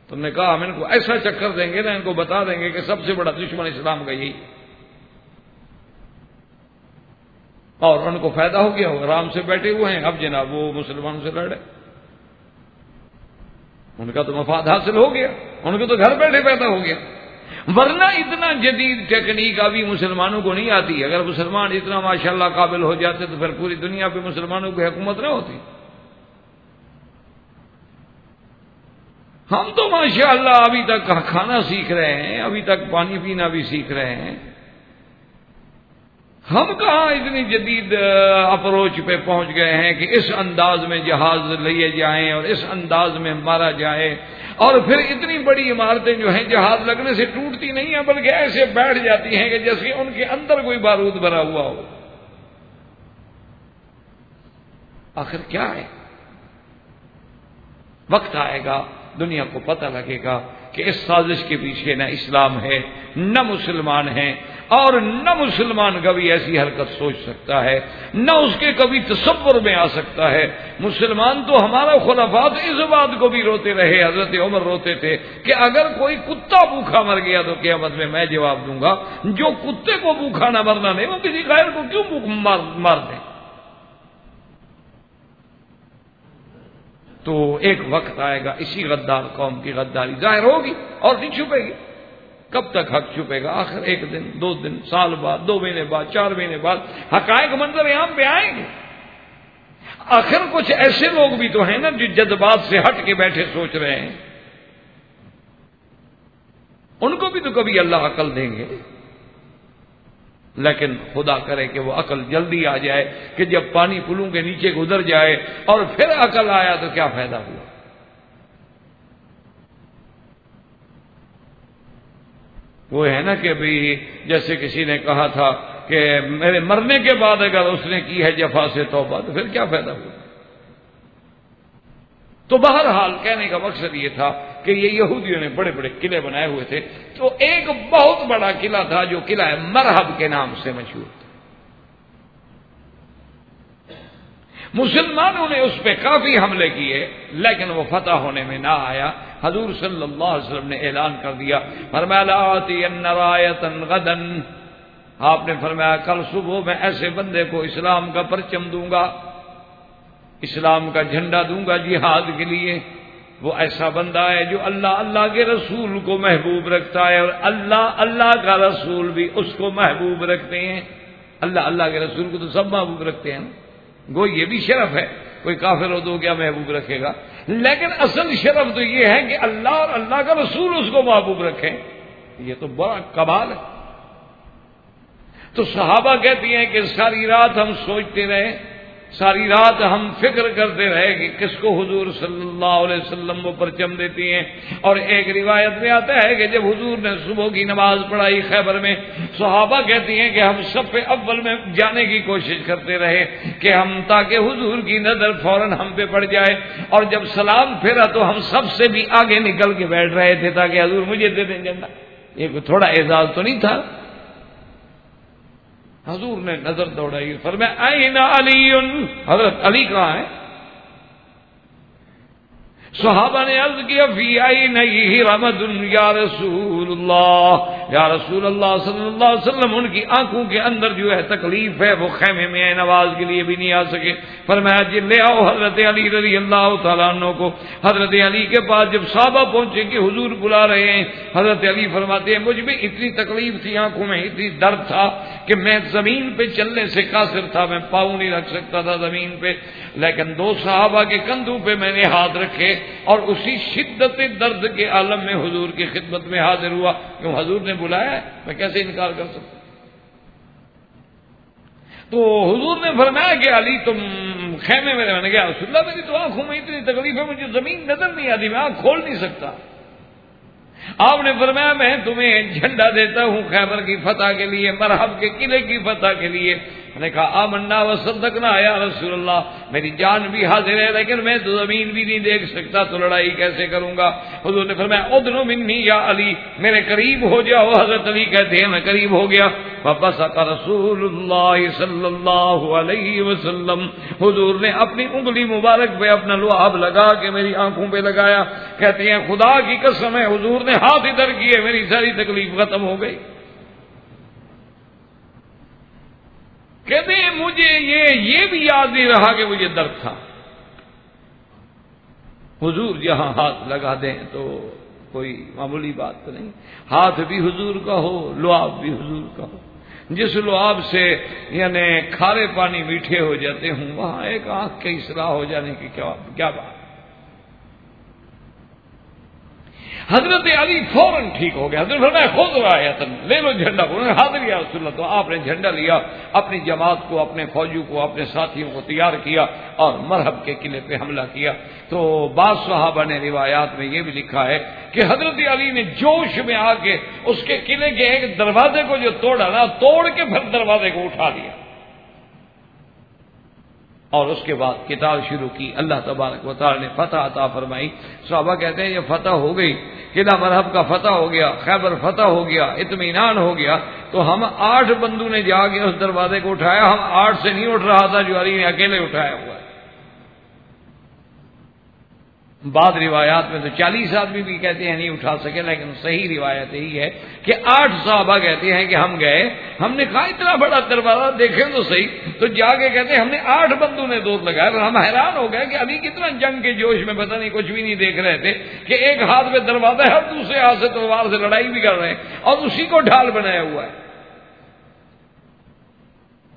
تم نے کہا ہم ان کو ایسا چکر دیں گے نا، ان کو بتا دیں گے کہ سب سے بڑا دشمن اسلام کا یہی، اور ان کو فائدہ ہو گیا، آرام سے بیٹھے ہوئے ہیں، اب جناب وہ مسلمانوں سے لڑے، ان کا تو مفاد حاصل ہو گیا، ان کو تو گھر بیٹھے پیدا ہو گیا۔ ورنہ اتنا جدید ٹیکنیک ابھی مسلمانوں کو نہیں آتی۔ اگر مسلمان اتنا ماشاءاللہ قابل ہو جاتے تو پھر پوری دنیا پہ مسلمانوں کی حکومت نہ ہوتی۔ ہم تو ماشاءاللہ ابھی تک کھانا سیکھ رہے ہیں، ابھی تک پانی پینا بھی سیکھ رہے ہیں۔ ہم کہاں اتنی جدید اپروچ پہ پہنچ گئے ہیں کہ اس انداز میں جہاز لیے جائیں اور اس انداز میں مارا جائے، اور پھر اتنی بڑی عمارتیں جو ہیں جہاز لگنے سے ٹوٹتی نہیں ہیں بلکہ ایسے بیٹھ جاتی ہیں کہ جیسے ان کے اندر کوئی بارود بھرا ہوا ہو۔ آخر کیا ہے؟ وقت آئے گا، دنیا کو پتہ لگے گا کہ اس سازش کے پیچھے نہ اسلام ہے، نہ مسلمان ہیں، اور نہ مسلمان کبھی ایسی حرکت سوچ سکتا ہے، نہ اس کے کبھی تصور میں آ سکتا ہے۔ مسلمان تو ہمارا خلفاء اس بات کو بھی روتے رہے، حضرت عمر روتے تھے کہ اگر کوئی کتا بھوکھا مر گیا تو قیامت میں جواب دوں گا، جو کتے کو بھوکھا نہ مرنا نہیں وہ کسی غیر کو کیوں مار دیں۔ تو ایک وقت آئے گا، اسی غدار قوم کی غداری ظاہر ہوگی اور نہیں چھپے گی۔ کب تک حق چھپے گا؟ آخر ایک دن، 2 دن، سال بعد، 2 مہینے بعد، 4 مہینے بعد حقائق منظر عام پہ آئیں گے۔ آخر کچھ ایسے لوگ بھی تو ہیں نا جو جذبات سے ہٹ کے بیٹھے سوچ رہے ہیں، ان کو بھی تو کبھی اللہ عقل دیں گے، لیکن خدا کرے کہ وہ عقل جلدی آ جائے کہ جب پانی پلوں کے نیچے گزر جائے اور پھر عقل آیا تو کیا فائدہ ہوا۔ وہ ہے نا کہ بھی جیسے کسی نے کہا تھا کہ میرے مرنے کے بعد اگر اس نے کی ہے جفا سے توبہ تو پھر کیا فائدہ ہوا۔ تو بہرحال کہنے کا مقصد یہ تھا کہ یہ یہودیوں نے بڑے بڑے قلعے بنائے ہوئے تھے، تو ایک بہت بڑا قلعہ تھا جو قلعہ مرحب کے نام سے مشہور تھا۔ مسلمانوں نے اس پہ کافی حملے کیے لیکن وہ فتح ہونے میں نہ آیا۔ حضور صلی اللہ علیہ وسلم نے اعلان کر دیا، فرمایا لآتین رایۃ غدا، آپ نے فرمایا کل صبح میں ایسے بندے کو اسلام کا پرچم دوں گا، اسلام کا جھنڈا دوں گا جہاد کے لیے۔ وہ ایسا بندہ ہے جو اللہ کے رسول کو محبوب رکھتا ہے، اور اللہ کا رسول بھی اس کو محبوب رکھتے ہیں۔ اللہ کے رسول کو تو سب محبوب رکھتے ہیں، گو یہ بھی شرف ہے، کوئی کافر ہو تو کیا محبوب رکھے گا، لیکن اصل شرف تو یہ ہے کہ اللہ اور اللہ کا رسول اس کو محبوب رکھیں، یہ تو بڑا کمال ہے۔ تو صحابہ کہتی ہیں کہ ساری رات ہم سوچتے رہے، ساری رات ہم فکر کرتے رہے کہ کس کو حضور صلی اللہ علیہ وسلم وہ پرچم دیتی ہیں۔ اور ایک روایت میں آتا ہے کہ جب حضور نے صبح کی نماز پڑھائی خیبر میں، صحابہ کہتی ہیں کہ ہم صف اول میں جانے کی کوشش کرتے رہے کہ ہم تاکہ حضور کی نظر فوراً ہم پہ پڑ جائے، اور جب سلام پھیرا تو ہم سب سے بھی آگے نکل کے بیٹھ رہے تھے تاکہ حضور مجھے دے دیں جھنڈا۔ یہ کوئی تھوڑا اعزاز تو نہیں تھا۔ حضور نے نظر دوڑائی، فرمایا این علی، حضرت علی کہاں ہیں؟ صحابہ نے عرض کیا فی عینیہ رمد یا رسول اللہ، یا رسول اللہ صلی اللہ علیہ وسلم ان کی آنکھوں کے اندر جو ہے تکلیف ہے، وہ خیمے میں نماز کے لیے بھی نہیں آ سکے۔ فرمایا جی لے آؤ حضرت علی رضی اللہ تعالیٰ عنہ کو۔ حضرت علی کے پاس جب صحابہ پہنچے کہ حضور بلا رہے ہیں، حضرت علی فرماتے ہیں مجھ میں اتنی تکلیف تھی، آنکھوں میں اتنی درد تھا کہ میں زمین پہ چلنے سے قاصر تھا، میں پاؤں نہیں رکھ سکتا تھا زمین پہ، لیکن دو صحابہ کے کندھوں پہ میں نے ہاتھ رکھے اور اسی شدت درد کے عالم میں حضور کی خدمت میں حاضر ہوا۔ کیوں حضور نے بلایا ہے، میں کیسے انکار کر سکتا؟ تو حضور نے فرمایا کہ علی تم خیمے میں رہنے گیا، رسول اللہ میری تو آنکھوں میں اتنی تکلیف ہے، مجھے زمین نظر نہیں آتی، میں آنکھ کھول نہیں سکتا۔ آپ نے فرمایا میں تمہیں جھنڈا دیتا ہوں خیبر کی فتح کے لیے، مرحب کے قلعے کی فتح کے لیے۔ میں نے کہا آمنا وصدقنا یا رسول اللہ، میری جان بھی حاضر ہے لیکن میں تو زمین بھی نہیں دیکھ سکتا، تو لڑائی کیسے کروں گا؟ حضور نے فرمایا ادنو منی یا علی، میرے قریب ہو جاؤ۔ حضرت علی کہتے ہیں میں قریب ہو گیا۔ فبصق رسول اللہ صلی اللہ علیہ وسلم، حضور نے اپنی انگلی مبارک پہ اپنا لعاب لگا کے میری آنکھوں پہ لگایا۔ کہتے ہیں خدا کی قسم ہے حضور نے ہاتھ ادھر کیے، میری ساری تکلیف ختم ہو گئی۔ کہتے ہیں مجھے یہ بھی یاد نہیں رہا کہ مجھے درد تھا۔ حضور جہاں ہاتھ لگا دیں تو کوئی معمولی بات تو نہیں، ہاتھ بھی حضور کا ہو، لعاب بھی حضور کا ہو۔ جس لعاب سے یعنی کھارے پانی میٹھے ہو جاتے ہوں، وہاں ایک آنکھ کی اصلاح ہو جانے کی کیا بات۔ حضرت علی فوراً ٹھیک ہو گیا۔ حضرت فرمایا خود رایتن، لے لو جھنڈا۔ انہوں نے حاضر یا رسول اللہ، تو آپ نے جھنڈا لیا، اپنی جماعت کو، اپنے فوجیوں کو، اپنے ساتھیوں کو تیار کیا اور مرحب کے قلعے پہ حملہ کیا۔ تو بعض صحابہ نے روایات میں یہ بھی لکھا ہے کہ حضرت علی نے جوش میں آ کے اس کے قلعے کے ایک دروازے کو جو توڑا نا، توڑ کے پھر دروازے کو اٹھا لیا اور اس کے بعد قتال شروع کی۔ اللہ تبارک و تعالی نے فتح عطا فرمائی۔ صحابہ کہتے ہیں یہ فتح ہو گئی، قلعہ مرحب کا فتح ہو گیا، خیبر فتح ہو گیا، اطمینان ہو گیا، تو ہم 8 بندوں نے جا کے اس دروازے کو اٹھایا۔ ہم 8 سے نہیں اٹھ رہا تھا جو علی نے اکیلے اٹھایا ہوا ہے۔ بعض روایات میں تو 40 آدمی بھی کہتے ہیں نہیں اٹھا سکے، لیکن صحیح روایت یہی ہے کہ 8 صحابہ کہتے ہیں کہ ہم گئے، ہم نے کہا اتنا بڑا دروازہ دیکھیں تو صحیح، تو جا کے کہتے ہیں ہم نے 8 بندوں نے دور لگایا، اور ہم حیران ہو گئے کہ ابھی کتنا جنگ کے جوش میں پتہ نہیں کچھ بھی نہیں دیکھ رہے تھے کہ ایک ہاتھ میں دروازہ ہے اور دوسرے ہاتھ سے تلوار سے لڑائی بھی کر رہے ہیں اور اسی کو ڈھال بنایا ہوا ہے۔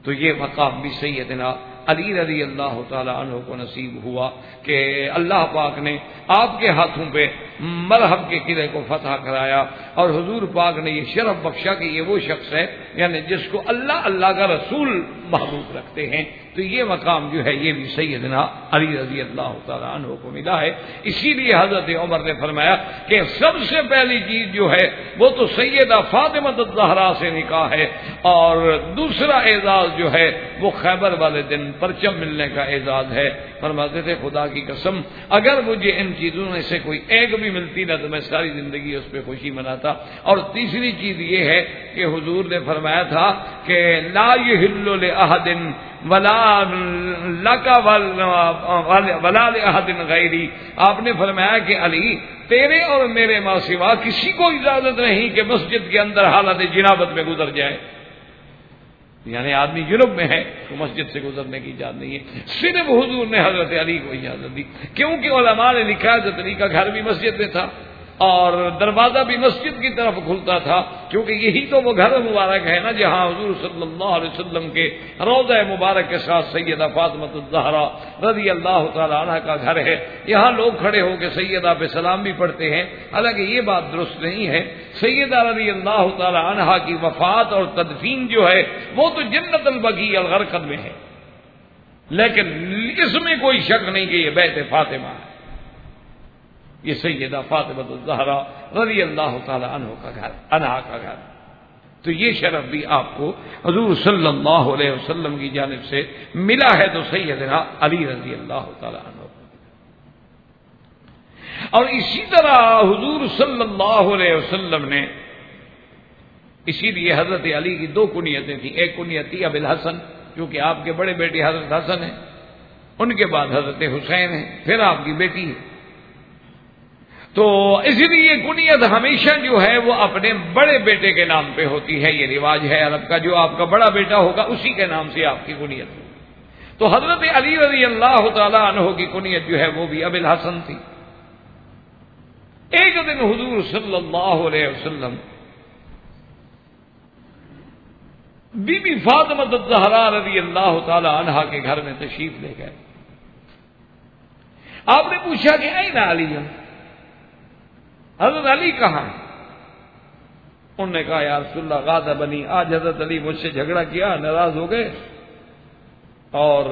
تو یہ مقام بھی سیدنا علی رضی اللہ تعالی عنہ کو نصیب ہوا کہ اللہ پاک نے آپ کے ہاتھوں پہ مرحب کے قلعے کو فتح کرایا، اور حضور پاک نے یہ شرف بخشا کہ یہ وہ شخص ہے یعنی جس کو اللہ کا رسول محبوب رکھتے ہیں۔ تو یہ مقام جو ہے یہ بھی سیدنا علی رضی اللہ تعالیٰ عنہ کو ملا ہے۔ اسی لیے حضرت عمر نے فرمایا کہ سب سے پہلی چیز جو ہے وہ تو سیدہ فاطمہ الزہرا سے نکاح ہے، اور دوسرا اعزاز جو ہے وہ خیبر والے دن پرچم ملنے کا اعزاز ہے۔ فرماتے تھے خدا کی قسم اگر مجھے ان چیزوں میں سے کوئی ایک بھی ملتی نہ تو میں ساری زندگی اس پہ خوشی مناتا۔ اور تیسری چیز یہ ہے کہ حضور نے فرمایا تھا کہ لا یحل لأحد ولا لک ولا لأحد غیری، آپ نے فرمایا کہ علی تیرے اور میرے ماں سوا کسی کو اجازت نہیں کہ مسجد کے اندر حالت جنابت میں گزر جائے، یعنی آدمی جنوب میں ہے تو مسجد سے گزرنے کی اجازت نہیں ہے۔ صرف حضور نے حضرت علی کو اجازت دی، کیونکہ علماء نے لکھا ہے حضرت علی کا گھر بھی مسجد میں تھا اور دروازہ بھی مسجد کی طرف کھلتا تھا، کیونکہ یہی تو وہ گھر مبارک ہے نا جہاں حضور صلی اللہ علیہ وسلم کے روضہ مبارک کے ساتھ سیدہ فاطمہ الزہرا رضی اللہ تعالی عنہ کا گھر ہے۔ یہاں لوگ کھڑے ہو کے سیدہ پہ سلام بھی پڑھتے ہیں، حالانکہ یہ بات درست نہیں ہے۔ سیدہ رضی اللہ تعالی عنہ کی وفات اور تدفین جو ہے وہ تو جنت البقیع الغرقد میں ہے، لیکن اس میں کوئی شک نہیں کہ یہ بیت فاطمہ ہے، یہ سیدہ فاطمہ الزہرا رضی اللہ تعالی عنہ کا گھر۔ تو یہ شرف بھی آپ کو حضور صلی اللہ علیہ وسلم کی جانب سے ملا ہے، تو سیدنا علی رضی اللہ تعالی عنہ۔ اور اسی طرح حضور صلی اللہ علیہ وسلم نے، اسی لیے حضرت علی کی 2 کنیتیں تھیں، ایک کنیت تھی ابو الحسن کیونکہ آپ کے بڑے بیٹے حضرت حسن ہیں، ان کے بعد حضرت حسین ہیں، پھر آپ کی بیٹی ہے۔ تو اس لیے کنیت ہمیشہ جو ہے وہ اپنے بڑے بیٹے کے نام پہ ہوتی ہے. یہ رواج ہے عرب کا، جو آپ کا بڑا بیٹا ہوگا اسی کے نام سے آپ کی کنیت ہوگی. تو حضرت علی رضی اللہ تعالی عنہ کی کنیت جو ہے وہ بھی ابو الحسن تھی. ایک دن حضور صلی اللہ علیہ وسلم بی بی فاطمہ الزہرا رضی اللہ تعالی عنہا کے گھر میں تشریف لے گئے. آپ نے پوچھا کہ این علی، حضرت علی کہاں ہے؟ انہوں نے کہا یا رسول اللہ غاضبنی، آج حضرت علی مجھ سے جھگڑا کیا، ناراض ہو گئے، اور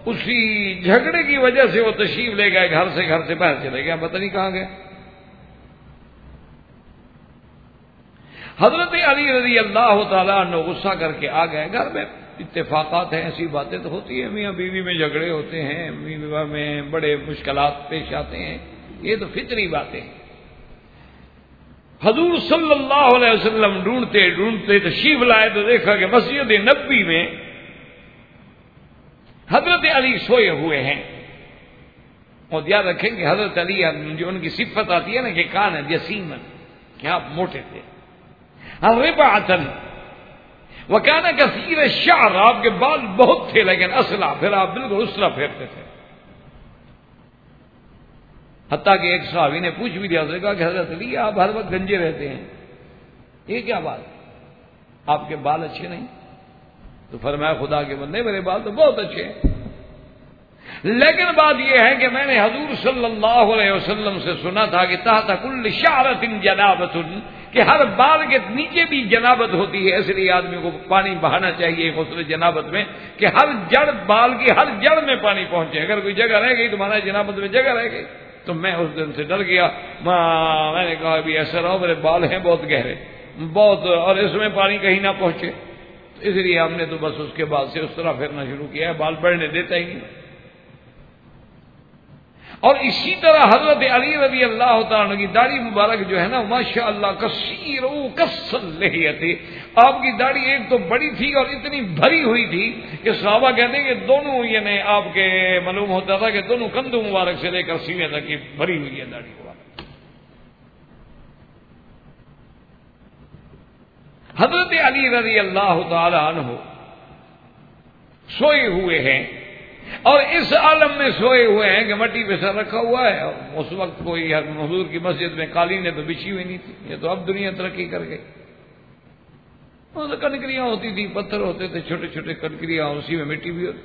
اسی جھگڑے کی وجہ سے وہ تشریف لے گئے، گھر سے باہر چلے گئے، پتہ نہیں کہاں گئے. حضرت علی رضی اللہ تعالیٰ عنہ غصہ کر کے آ گئے. گھر میں اتفاقات ہیں، ایسی باتیں تو ہوتی ہیں، میاں بیوی میں جھگڑے ہوتے ہیں، بیوی میں بڑے مشکلات پیش آتے ہیں، یہ تو فطری باتیں ہیں. حضور صلی اللہ علیہ وسلم ڈھونڈتے تشریف لائے تو دیکھا کہ مسجد نبوی میں حضرت علی سوئے ہوئے ہیں. اور یاد رکھیں کہ حضرت علی جو ان کی صفت آتی ہے نا کہ کان جسیمن، کہ آپ موٹے تھے، ربعتن وکان کثیر الشعر، آپ کے بال بہت تھے لیکن اصلہ، پھر آپ بالکل اسرا پھیرتے تھے. حتیٰ کہ ایک صحابی نے پوچھ بھی دیا، کہا کہ حضرت علی آپ ہر وقت گنجے رہتے ہیں، یہ کیا بات، آپ کے بال اچھے نہیں؟ تو فرمایا خدا کے بندے میرے بال تو بہت اچھے ہیں، لیکن بات یہ ہے کہ میں نے حضور صلی اللہ علیہ وسلم سے سنا تھا کہ تحت کل شعرۃ جنابۃ، کہ ہر بال کے نیچے بھی جنابت ہوتی ہے، اس لیے آدمی کو پانی بہانا چاہیے غسل جنابت میں، کہ ہر جڑ، بال کی ہر جڑ میں پانی پہنچے. اگر کوئی جگہ رہ گئی تو مانا جنابت میں جگہ رہ گئی. تو میں اس دن سے ڈر گیا، میں نے کہا ابھی ایسا رہو، میرے بال ہیں بہت گہرے، بہت، اور اس میں پانی کہیں نہ پہنچے. اس لیے ہم نے تو بس اس کے بعد سے اس طرح پھرنا شروع کیا ہے، بال بڑھنے دیتا ہی نہیں. اور اسی طرح حضرت علی رضی اللہ تعالیٰ عنہ کی داڑھی مبارک جو ہے نا ماشاء اللہ کثیر کثر لحیت، آپ کی داڑھی ایک تو بڑی تھی اور اتنی بھری ہوئی تھی کہ صحابہ کہتے ہیں کہ دونوں یعنی آپ کے معلوم ہوتا تھا کہ دونوں کندھوں مبارک سے لے کر سینے تک کی بھری ہوئی ہے داڑھی مبارک. حضرت علی رضی اللہ تعالی عنہ سوئے ہوئے ہیں، اور اس عالم میں سوئے ہوئے ہیں کہ مٹی پہ سر رکھا ہوا ہے. اور اس وقت کوئی حضور کی مسجد میں قالینیں تو بچھی ہوئی نہیں تھی، یہ تو اب دنیا ترقی کر گئی. کنکریاں ہوتی تھی، پتھر ہوتے تھے چھوٹے چھوٹے کنکریاں، اسی میں مٹی بھی ہوتی.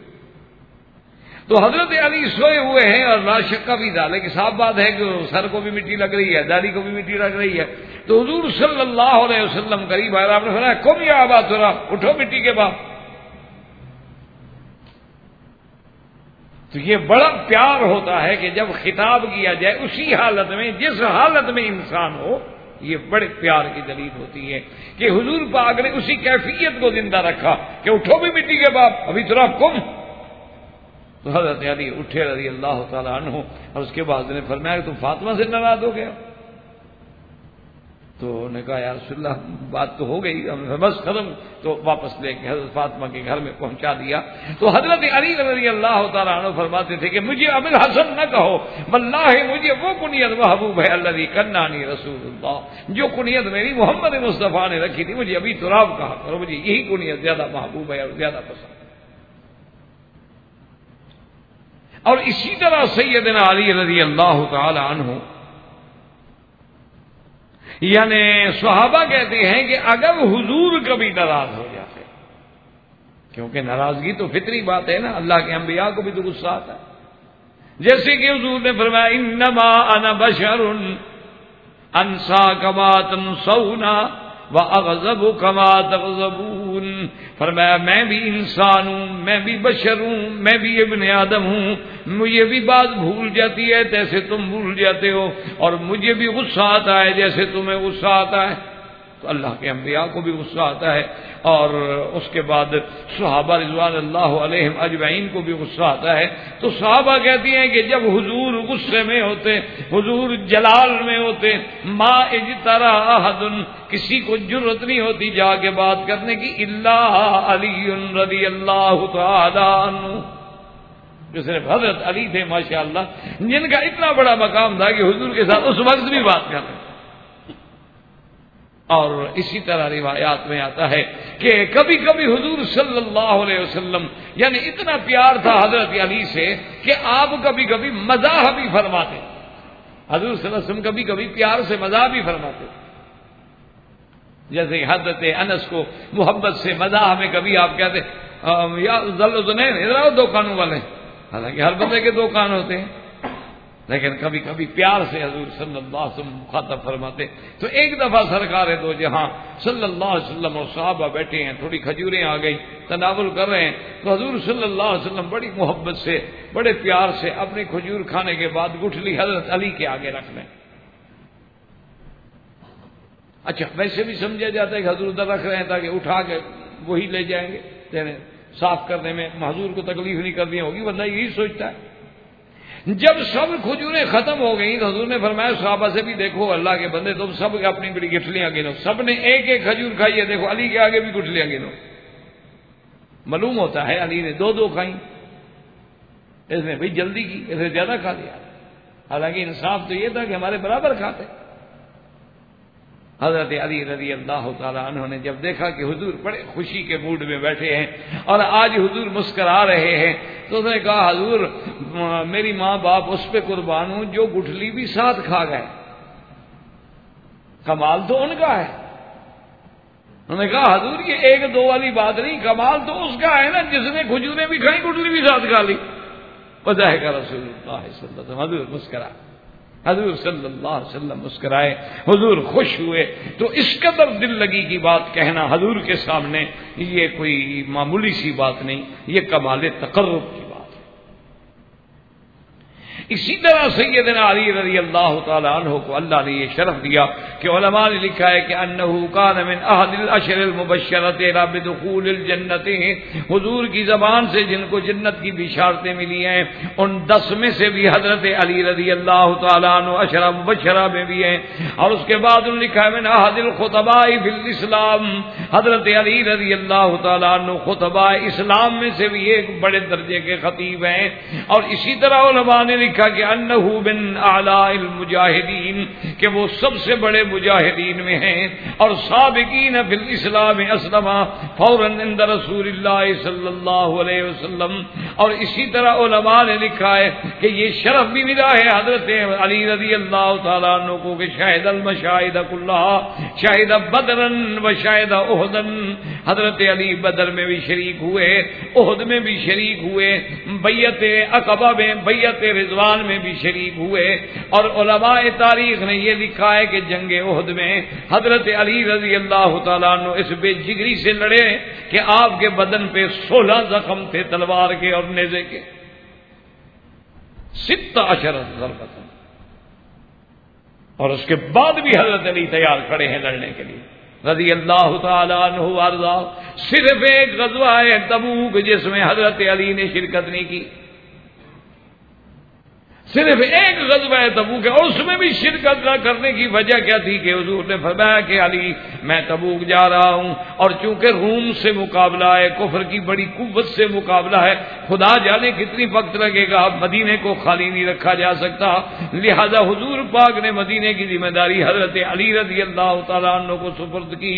تو حضرت علی سوئے ہوئے ہیں، اور لا شک بھی ڈالے کہ صاف بات ہے کہ سر کو بھی مٹی لگ رہی ہے، داڑھی کو بھی مٹی لگ رہی ہے. تو حضور صلی اللہ علیہ وسلم قریب آئے، آپ نے فرمایا قم یا ابا تراب، اٹھو مٹی کے باپ. تو یہ بڑا پیار ہوتا ہے کہ جب خطاب کیا جائے اسی حالت میں جس حالت میں انسان ہو، یہ بڑے پیار کی دلیل ہوتی ہے کہ حضور پاک نے اسی کیفیت کو زندہ رکھا کہ اٹھو بھی مٹی کے باپ، ابھی تراب کم. تو حضرت علی اٹھے رضی اللہ تعالیٰ عنہ، اور اس کے بعد نے فرمایا کہ تم فاطمہ سے ناراض ہو گیا. تو انہوں نے کہا یا رسول اللہ بات تو ہو گئی، ہم بس ختم. تو واپس لے کے حضرت فاطمہ کے گھر میں پہنچا دیا. تو حضرت علی رضی اللہ تعالیٰ عنہ فرماتے تھے کہ مجھے ابو الحسن نہ کہو، واللہ مجھے وہ کنیت محبوب ہے الذی کنانی رسول اللہ، جو کنیت میری محمد مصطفیٰ نے رکھی تھی، مجھے ابھی تراب کہا کرو، مجھے یہی کنیت زیادہ محبوب ہے اور زیادہ پسند. اور اسی طرح سیدنا علی رضی اللہ تعالی عنہ، یعنی صحابہ کہتے ہیں کہ اگر حضور کبھی ناراض ہو جاتے، کیونکہ ناراضگی تو فطری بات ہے نا، اللہ کے انبیاء کو بھی تو غصہ آتا ہے. جیسے کہ حضور نے فرمایا انما انا بشر انسا کما تنسون واغضب کما تغضبون. فرمایا میں بھی انسان ہوں، میں بھی بشر ہوں، میں بھی ابن آدم ہوں، مجھے بھی بات بھول جاتی ہے جیسے تم بھول جاتے ہو، اور مجھے بھی غصہ آتا ہے جیسے تمہیں غصہ آتا ہے. تو اللہ کے انبیاء کو بھی غصہ آتا ہے، اور اس کے بعد صحابہ رضوان اللہ علیہم اجمعین کو بھی غصہ آتا ہے. تو صحابہ کہتی ہیں کہ جب حضور غصے میں ہوتے، حضور جلال میں ہوتے، ما اجترا احد، کسی کو جرأت نہیں ہوتی جا کے بات کرنے کی، الا علی رضی اللہ تعالی عنہ، جو صرف حضرت علی تھے ماشاءاللہ، جن کا اتنا بڑا مقام تھا کہ حضور کے ساتھ اس وقت بھی بات کر رہے ہیں۔ اور اسی طرح روایات میں آتا ہے کہ کبھی کبھی حضور صلی اللہ علیہ وسلم یعنی اتنا پیار تھا حضرت علی سے کہ آپ کبھی کبھی مزاح بھی فرماتے، حضور صلی اللہ علیہ وسلم کبھی کبھی پیار سے مزاح بھی فرماتے، جیسے حضرت انس کو محبت سے مزاح میں کبھی آپ کہتے یا ذلذنین ادھر آؤ دو کانوں والے، حالانکہ ہر بندے کے دو کان ہوتے ہیں، لیکن کبھی کبھی پیار سے حضور صلی اللہ علیہ وسلم مخاطب فرماتے۔ تو ایک دفعہ سرکار دو جہاں صلی اللہ علیہ وسلم اور صحابہ بیٹھے ہیں، تھوڑی کھجوریں آ گئی، تناول کر رہے ہیں، تو حضور صلی اللہ علیہ وسلم بڑی محبت سے بڑے پیار سے اپنی کھجور کھانے کے بعد گٹھلی حضرت علی کے آگے رکھ لیں۔ اچھا ویسے بھی سمجھا جاتا ہے کہ حضور ادھر رکھ رہے ہیں تاکہ اٹھا کے وہی لے جائیں گے، صاف کرنے میں حضور کو تکلیف نہیں کرنی ہوگی، بندہ یہی سوچتا ہے۔ جب سب کھجوریں ختم ہو گئیں تو حضور نے فرمایا صحابہ سے بھی دیکھو اللہ کے بندے تم سب اپنی بڑی گٹھلیاں گنو، سب نے ایک ایک کھجور کھائی ہے، دیکھو علی کے آگے بھی گٹھلیاں گنو۔ معلوم ہوتا ہے علی نے دو دو کھائیں، اس نے بھائی جلدی کی، اس نے زیادہ کھا لیا، حالانکہ انصاف تو یہ تھا کہ ہمارے برابر کھاتے۔ حضرت علی رضی اللہ تعالیٰ عنہ نے جب دیکھا کہ حضور بڑے خوشی کے موڈ میں بیٹھے ہیں اور آج حضور مسکرا رہے ہیں، تو اس نے کہا حضور میری ماں باپ اس پہ قربان ہوں جو گٹھلی بھی ساتھ کھا گئے، کمال تو ان کا ہے۔ انہوں نے کہا حضور یہ ایک دو والی بات نہیں، کمال تو اس کا ہے نا جس نے کھجوریں بھی کھائیں گٹھلی بھی ساتھ کھا لی۔ وضاحک رسول اللہ صلی اللہ علیہ وسلم، حضور مسکرا، حضور صلی اللہ علیہ وسلم مسکرائے، حضور خوش ہوئے۔ تو اس قدر دل لگی کی بات کہنا حضور کے سامنے یہ کوئی معمولی سی بات نہیں، یہ کمال تقرب کی بات ہے۔ اسی طرح سیدنا علی رضی اللہ تعالی عنہ کو اللہ نے یہ شرف دیا کہ علماء نے لکھا ہے کہ انہ کان من احد العشر المبشرۃ بدخول الجنۃ، حضور کی زبان سے جن کو جنت کی بشارتیں ملی ہیں ان 10 میں سے بھی حضرت علی رضی اللہ تعالی عنہ عشرہ مبشرہ میں بھی ہیں۔ اور اس کے بعد انہوں نے لکھا ہے من احد الخطباء فی الاسلام، حضرت علی رضی اللہ تعالی عنہ خطباء اسلام میں سے بھی ایک بڑے درجے کے خطیب ہیں۔ اور اسی طرح علماء نے لکھا کہ انہ من اعلی المجاہدین، کہ وہ سب سے بڑے مجاہدین میں ہیں۔ اور سابقین فی الاسلام اسلم فوراً عند رسول اللہ صلی اللہ علیہ وسلم۔ اور اسی طرح علماء نے لکھا ہے کہ یہ شرف بھی ملا ہے حضرت علی رضی اللہ تعالیٰ عنہ کو کہ شاہد المشاہد کلھا، شاہد بدرا و شاہد احدا، حضرت علی بدر میں بھی شریک ہوئے، احد میں بھی شریک ہوئے، بیعت عقبہ میں، بیعت رضوان میں بھی شریک ہوئے۔ اور علماء تاریخ نے یہ لکھا ہے کہ جنگ احد میں حضرت علی رضی اللہ تعالیٰ عنہ اس بے جگری سے لڑے کہ آپ کے بدن پہ 16 زخم تھے تلوار کے اور نیزے کے، 16 ضربت، اور اس کے بعد بھی حضرت علی تیار کھڑے ہیں لڑنے کے لیے رضی اللہ تعالی عنہ وارضا۔ صرف ایک غزوہ ہے تبوک جس میں حضرت علی نے شرکت نہیں کی، صرف ایک غزوہ تبوک ہے، اور اس میں بھی شرکت نہ کرنے کی وجہ کیا تھی کہ حضور نے فرمایا کہ علی میں تبوک جا رہا ہوں، اور چونکہ روم سے مقابلہ ہے، کفر کی بڑی قوت سے مقابلہ ہے، خدا جانے کتنی وقت لگے گا، مدینے کو خالی نہیں رکھا جا سکتا، لہذا حضور پاک نے مدینے کی ذمہ داری حضرت علی رضی اللہ تعالیٰ عنہ کو سپرد کی۔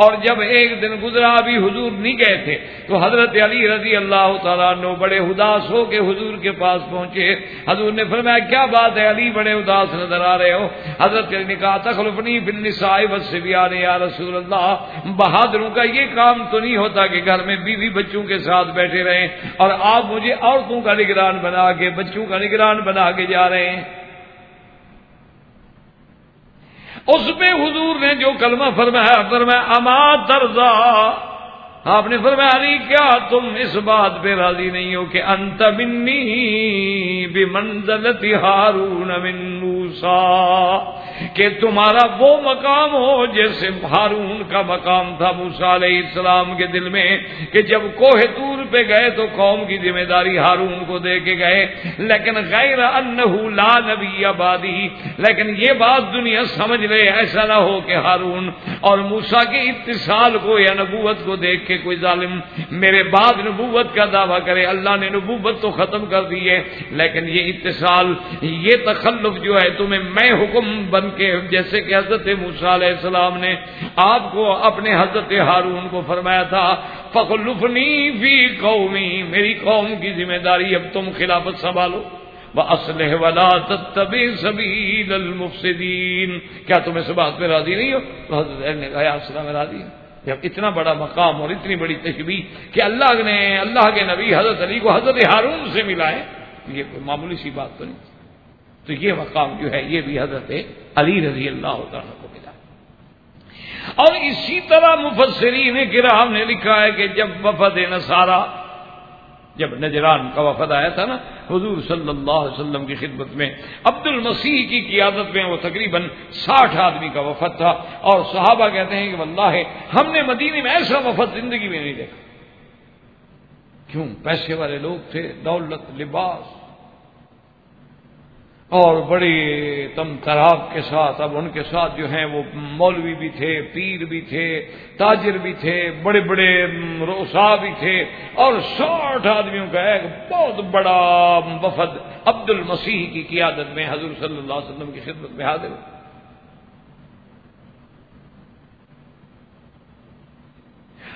اور جب ایک دن گزرا بھی حضور نہیں گئے تھے تو حضرت علی رضی اللہ تعالیٰ عنہ بڑے اداس ہو کے حضور کے پاس پہنچے۔ حضور نے فرمایا کیا بات ہے علی بڑے اداس نظر آ رہے ہو؟ حضرت علی نے کہا تخلفنی بالنساء والصبیان یا رسول اللہ، بہادروں کا یہ کام تو نہیں ہوتا کہ گھر میں بیوی بچوں کے ساتھ بیٹھے رہیں، اور آپ مجھے عورتوں کا نگران بنا کے، بچوں کا نگران بنا کے جا رہے ہیں۔ اس پہ حضور نے جو کلمہ فرمایا اما ترضا، آپ نے فرمایا علی کیا تم اس بات پہ راضی نہیں ہو کہ انت منی بمنزلت ہارون من موسیٰ، کہ تمہارا وہ مقام ہو جیسے ہارون کا مقام تھا موسیٰ علیہ السلام کے دل میں، کہ جب کوہ طور پہ گئے تو قوم کی ذمہ داری ہارون کو دے کے گئے، لیکن غیر انہ لا نبی بعدی، لیکن یہ بات دنیا سمجھ لے ایسا نہ ہو کہ ہارون اور موسیٰ کے اتصال کو یا نبوت کو دیکھ کے کہ کوئی ظالم میرے بعد نبوت کا دعویٰ کرے. اللہ نے نبوت تو ختم کر دی ہے، لیکن یہ اتصال، یہ تخلف جو ہے تمہیں میں حکم بن کے، جیسے کہ حضرت موسیٰ علیہ السلام نے آپ کو اپنے حضرت ہارون کو فرمایا تھا فخلفنی فی قومی، میری قوم کی ذمہ داری اب تم خلافت سنبھالو. وَأَصْلِحْ وَلَا تَتَّبِعْ سَبِيلَ الْمُفْسِدِينَ. کیا تم اس بات پہ راضی نہیں ہو؟ تو حضرت نے کہا یا رسول اللہ میں راضی ہوں. جب اتنا بڑا مقام اور اتنی بڑی تشبیہ کہ اللہ نے اللہ کے نبی حضرت علی کو حضرت ہارون سے ملائے، یہ کوئی معمولی سی بات تو نہیں. تو یہ مقام جو ہے یہ بھی حضرت علی رضی اللہ تعالیٰ کو ملا. اور اسی طرح مفسرین کرام نے لکھا ہے کہ جب وفد نصارہ، جب نجران کا وفد آیا تھا نا حضور صلی اللہ علیہ وسلم کی خدمت میں، عبد المسیح کی قیادت میں وہ تقریباً 60 آدمی کا وفد تھا. اور صحابہ کہتے ہیں کہ واللہ ہم نے مدینے میں ایسا وفد زندگی میں نہیں دیکھا. کیوں؟ پیسے والے لوگ تھے، دولت، لباس، اور بڑے تم تراغ کے ساتھ. اب ان کے ساتھ جو ہیں وہ مولوی بھی تھے، پیر بھی تھے، تاجر بھی تھے، بڑے بڑے رؤسا بھی تھے، اور 60 آدمیوں کا ایک بہت بڑا وفد عبد المسیح کی قیادت میں حضور صلی اللہ علیہ وسلم کی خدمت میں حاضر.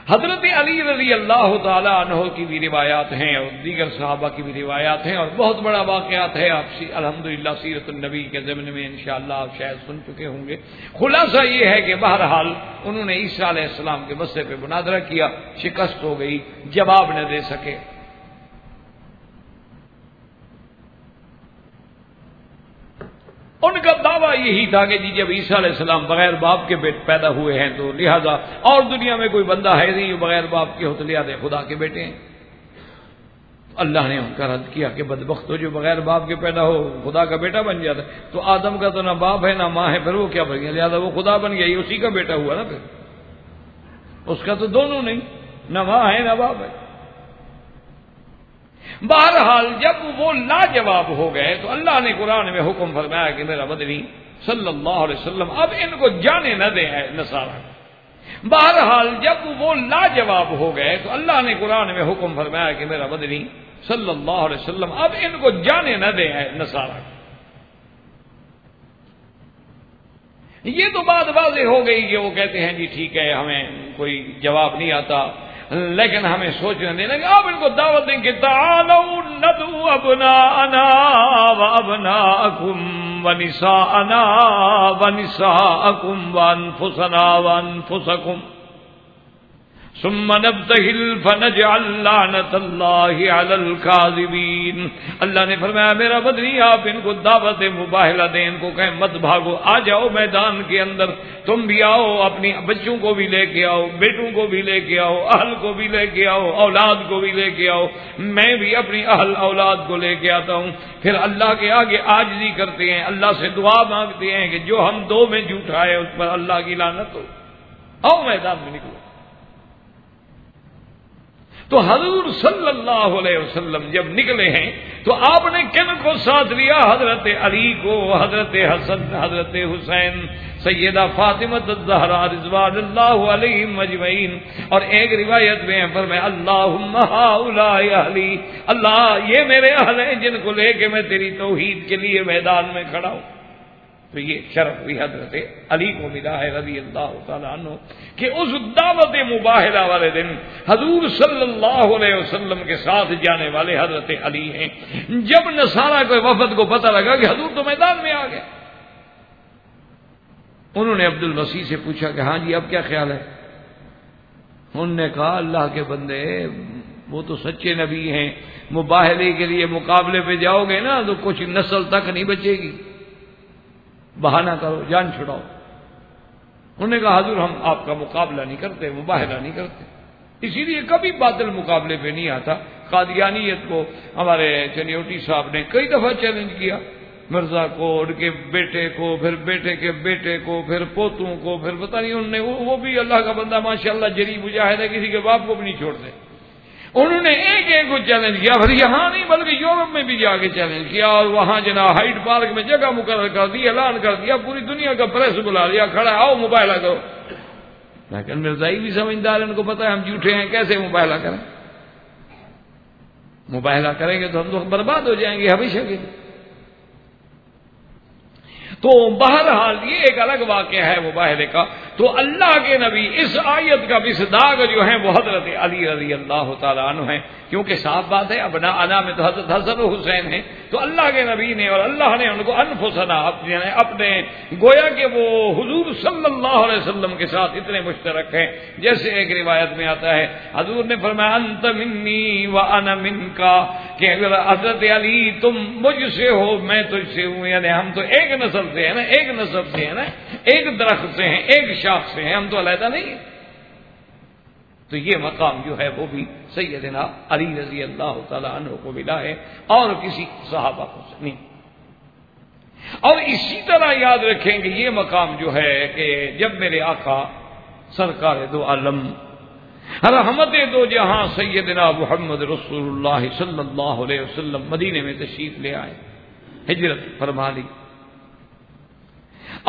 حضرت علی رضی اللہ تعالی عنہ کی بھی روایات ہیں اور دیگر صحابہ کی بھی روایات ہیں، اور بہت بڑا واقعات ہے. آپ الحمدللہ سیرت النبی کے ضمن میں انشاءاللہ آپ شاید سن چکے ہوں گے. خلاصہ یہ ہے کہ بہرحال انہوں نے عیسیٰ علیہ السلام کے مسئلے پہ مناظرہ کیا، شکست ہو گئی، جواب نہ دے سکے. ان کا دعویٰ یہی تھا کہ جی جب عیسیٰ علیہ السلام بغیر باپ کے پیدا ہوئے ہیں تو لہذا اور دنیا میں کوئی بندہ ہے نہیں جو بغیر باپ کے ہو، تو لہذا خدا کے بیٹے ہیں. اللہ نے ان کا رد کیا کہ بدبخت ہو جو بغیر باپ کے پیدا ہو خدا کا بیٹا بن جاتا ہے. تو آدم کا تو نہ باپ ہے نہ ماں ہے، پھر وہ کیا بن گیا؟ لہذا وہ خدا بن گیا، یہ اسی کا بیٹا ہوا نا. پھر اس کا تو دونوں نہیں، نہ ماں ہے نہ باپ ہے. بہرحال جب وہ لاجواب ہو گئے تو اللہ نے قرآن میں حکم فرمایا کہ میرا مدنی صلی اللہ علیہ وسلم اب ان کو جانے نہ دیں نصارہ. بہرحال جب وہ لاجواب ہو گئے تو اللہ نے قرآن میں حکم فرمایا کہ میرا مدنی صلی اللہ علیہ وسلم اب ان کو جانے نہ دیں نصارہ. یہ تو بات واضح ہو گئی کہ وہ کہتے ہیں جی ٹھیک ہے ہمیں کوئی جواب نہیں آتا، لیکن ہمیں سوچنے دیں گے. آپ ان کو دعوت دیں کہ تعالوا ندعو ابناءنا وابناءکم ونساءنا ونساءکم وانفسنا وانفسکم ثم نبتہل فنجعل لعنت اللہ علی الکاذبین. اللہ نے فرمایا میرا مدنی آپ ان کو دعوت مباہلہ دیں، ان کو کہیں مت بھاگو، آ جاؤ میدان کے اندر، تم بھی آؤ، اپنی بچوں کو بھی لے کے آؤ، بیٹوں کو بھی لے کے آؤ، اہل کو بھی لے کے آؤ، اولاد کو بھی لے کے آؤ. میں بھی اپنی اہل اولاد کو لے کے آتا ہوں. پھر اللہ کے آگے عاجزی کرتے ہیں، اللہ سے دعا مانگتے ہیں کہ جو ہم دو میں جھوٹا ہے اس پر اللہ کی لعنت ہو. آؤ میدان میں نکلو. تو حضور صلی اللہ علیہ وسلم جب نکلے ہیں تو آپ نے کن کو ساتھ لیا؟ حضرت علی کو، حضرت حسن، حضرت حسین، سیدہ فاطمہ الزہرا رضوان اللہ علیہم اجمعین. اور ایک روایت میں فرمایا اللہم ہؤلاء اہلی، اللہ یہ میرے اہل ہیں جن کو لے کے میں تیری توحید کے لیے میدان میں کھڑا ہوں. تو یہ شرف بھی حضرت علی کو ملا ہے رضی اللہ تعالیٰ عنہ کہ اس دعوت مباہلہ والے دن حضور صلی اللہ علیہ وسلم کے ساتھ جانے والے حضرت علی ہیں. جب نصارہ کے وفد کو پتہ لگا کہ حضور تو میدان میں آ گئے، انہوں نے عبد المسیح سے پوچھا کہ ہاں جی اب کیا خیال ہے؟ انہوں نے کہا اللہ کے بندے وہ تو سچے نبی ہیں، مباہلے کے لیے مقابلے پہ جاؤ گے نا تو کچھ نسل تک نہیں بچے گی، بہانہ کرو، جان چھڑاؤ. انہوں نے کہا حضور ہم آپ کا مقابلہ نہیں کرتے، مباہلہ نہیں کرتے، اسی لیے کبھی باطل مقابلے پہ نہیں آتا. قادیانیت کو ہمارے چنیوٹی صاحب نے کئی دفعہ چیلنج کیا، مرزا کو، ان کے بیٹے کو، پھر بیٹے کے بیٹے کو، پھر پوتوں کو، پھر پتہ نہیں انہوں نے وہ بھی اللہ کا بندہ ماشاءاللہ جری مجاہد ہے، کسی کے باپ کو بھی نہیں چھوڑتے. انہوں نے ایک کو چیلنج کیا، پھر یہاں نہیں بلکہ یورپ میں بھی جا کے چیلنج کیا، اور وہاں جناب ہائیڈ پارک میں جگہ مقرر کر دی، اعلان کر دیا، پوری دنیا کا پریس بلا لیا، کھڑا آؤ مباہلہ کرو. لیکن مرزائی بھی سمجھدار ہے، ان کو پتہ ہے ہم جھوٹے ہیں، کیسے مباہلہ کریں؟ مباہلہ کریں گے تو ہم تو برباد ہو جائیں گے ہمیشہ کے لیے۔ تو بہرحال یہ ایک الگ واقعہ ہے مباہلے کا۔ تو اللہ کے نبی اس آیت کا مصداق جو ہیں وہ حضرت علی رضی اللہ تعالیٰ عنہ ہیں، کیونکہ صاف بات ہے ابنا انا میں تو حضرت حسن و حسین ہیں، تو اللہ کے نبی نے اور اللہ نے ان کو انفسنا اپنے گویا کہ وہ حضور صلی اللہ علیہ وسلم کے ساتھ اتنے مشترک ہیں، جیسے ایک روایت میں آتا ہے حضور نے فرمایا انت منی و انا منکا، کہ اگر حضرت علی تم مجھ سے ہو میں تجھ سے ہوں، یعنی ہم تو ایک نسل سے ہیں نا، ایک نسب سے ہیں نا، ایک درخت سے ہیں، ایک شاخ سے ہیں، ہم تو علیحدہ نہیں ہیں۔ تو یہ مقام جو ہے وہ بھی سیدنا علی رضی اللہ تعالیٰ عنہ کو ملا ہے اور کسی صحابہ کو نہیں۔ اور اسی طرح یاد رکھیں کہ یہ مقام جو ہے کہ جب میرے آقا سرکار دو عالم رحمت دو جہاں سیدنا محمد رسول اللہ صلی اللہ علیہ وسلم مدینے میں تشریف لے آئے، ہجرت فرما لی،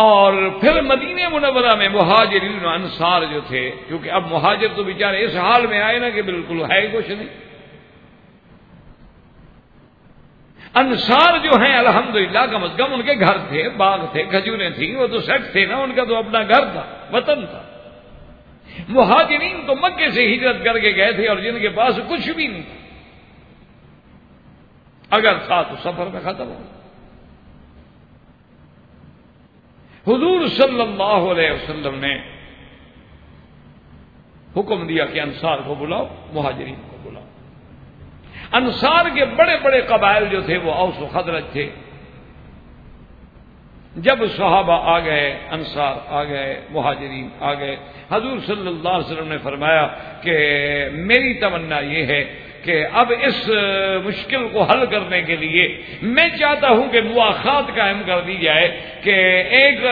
اور پھر مدینہ منورہ میں مہاجرین و انصار جو تھے، کیونکہ اب مہاجر تو بیچارے اس حال میں آئے نا کہ بالکل ہے کچھ نہیں، انصار جو ہیں الحمدللہ کم از کم ان کے گھر تھے، باغ تھے، کھجوریں تھیں، وہ تو سیٹ تھے نا، ان کا تو اپنا گھر تھا، وطن تھا۔ مہاجرین تو مکے سے ہجرت کر کے گئے تھے اور جن کے پاس کچھ بھی نہیں تھا، اگر تھا تو سفر میں ختم ہو۔ حضور صلی اللہ علیہ وسلم نے حکم دیا کہ انصار کو بلاؤ، مہاجرین کو بلاؤ۔ انصار کے بڑے بڑے قبائل جو تھے وہ اوس و خزرج تھے۔ جب صحابہ آ گئے، انصار آ گئے، مہاجرین آ گئے، حضور صلی اللہ علیہ وسلم نے فرمایا کہ میری تمنا یہ ہے کہ اب اس مشکل کو حل کرنے کے لیے میں چاہتا ہوں کہ مواخات قائم کر دی جائے کہ ایک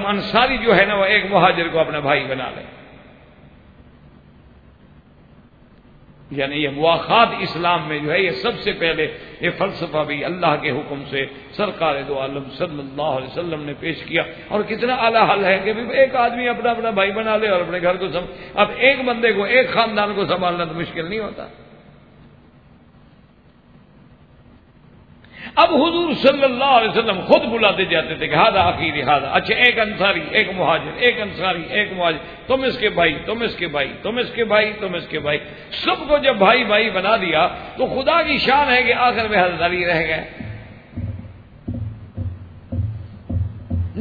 انصاری جو ہے نا وہ ایک مہاجر کو اپنا بھائی بنا لے۔ یعنی یہ مواخات اسلام میں جو ہے یہ سب سے پہلے یہ فلسفہ بھی اللہ کے حکم سے سرکار دو عالم صلی اللہ علیہ وسلم نے پیش کیا، اور کتنا اعلیٰ حل ہے کہ ایک آدمی اپنا اپنا بھائی بنا لے اور اپنے گھر کو اب ایک بندے کو ایک خاندان کو سنبھالنا تو مشکل نہیں ہوتا۔ اب حضور صلی اللہ علیہ وسلم خود بلاتے جاتے تھے کہ ہادہ عقیدی ہادہ، اچھا ایک انصاری ایک مہاجر، ایک انصاری ایک مہاجر، تم اس کے بھائی، تم اس کے بھائی، تم اس کے بھائی، تم اس کے بھائی، سب کو جب بھائی بھائی بنا دیا تو خدا کی شان ہے کہ آخر میں حضرت علی رہ گئے۔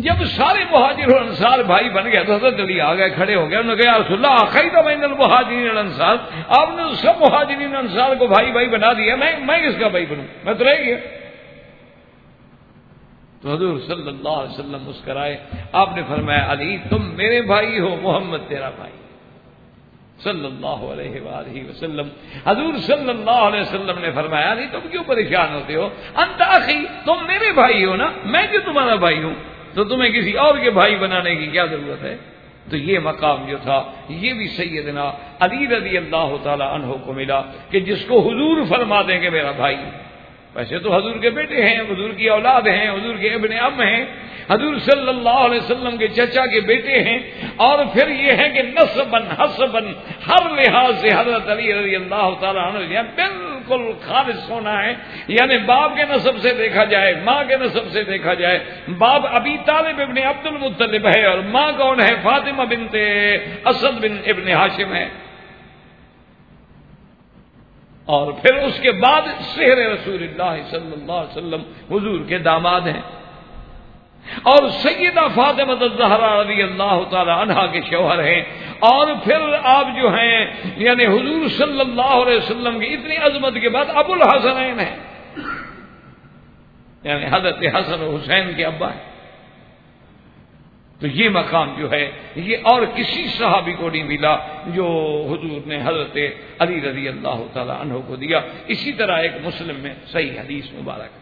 جب سارے مہاجر اور انصار بھائی بن گئے تو حضرت علی آ گئے، کھڑے ہو گئے، انہوں نے کہا یا رسول اللہ عقیدہ بین المہاجرین والانصار، آپ نے سب مہاجرین اور انصار کو بھائی بھائی بنا دیا، میں کس کا بھائی بنوں، میں تو رہ گیا۔ تو حضور صلی اللہ علیہ وسلم مسکرائے، آپ نے فرمایا علی تم میرے بھائی ہو، محمد تیرا بھائی صلی اللہ علیہ وآلہ وسلم۔ حضور صلی اللہ علیہ وسلم نے فرمایا علی تم کیوں پریشان ہوتے ہو، انت اخی تم میرے بھائی ہو نا، میں جو تمہارا بھائی ہوں تو تمہیں کسی اور کے بھائی بنانے کی کیا ضرورت ہے۔ تو یہ مقام جو تھا یہ بھی سیدنا علی رضی اللہ تعالی عنہ کو ملا کہ جس کو حضور فرما دیں کہ میرا بھائی، ویسے تو حضور کے بیٹے ہیں، حضور کی اولاد ہیں، حضور کے ابن ام ہیں، حضور صلی اللہ علیہ وسلم کے چچا کے بیٹے ہیں، اور پھر یہ ہے کہ نسباً حسباً ہر لحاظ سے حضرت علی رضی اللہ تعالیٰ عنہ بالکل خالص ہونا ہے، یعنی باپ کے نسب سے دیکھا جائے، ماں کے نسب سے دیکھا جائے، باپ ابی طالب ابن عبد المطلب ہے اور ماں کون ہے، فاطمہ بنت اسد بن ابن ہاشم ہے، اور پھر اس کے بعد سحر رسول اللہ صلی اللہ علیہ وسلم حضور کے داماد ہیں، اور سیدہ فاطمہ الزہرا رضی اللہ تعالی عنہا کے شوہر ہیں، اور پھر آپ جو ہیں یعنی حضور صلی اللہ علیہ وسلم کی اتنی عظمت کے بعد ابو الحسنین ہیں، یعنی حضرت حسن و حسین کے ابا ہیں۔ تو یہ مقام جو ہے یہ اور کسی صحابی کو نہیں ملا جو حضور نے حضرت علی رضی اللہ تعالی عنہ کو دیا۔ اسی طرح ایک مسلم میں صحیح حدیث مبارک ہے،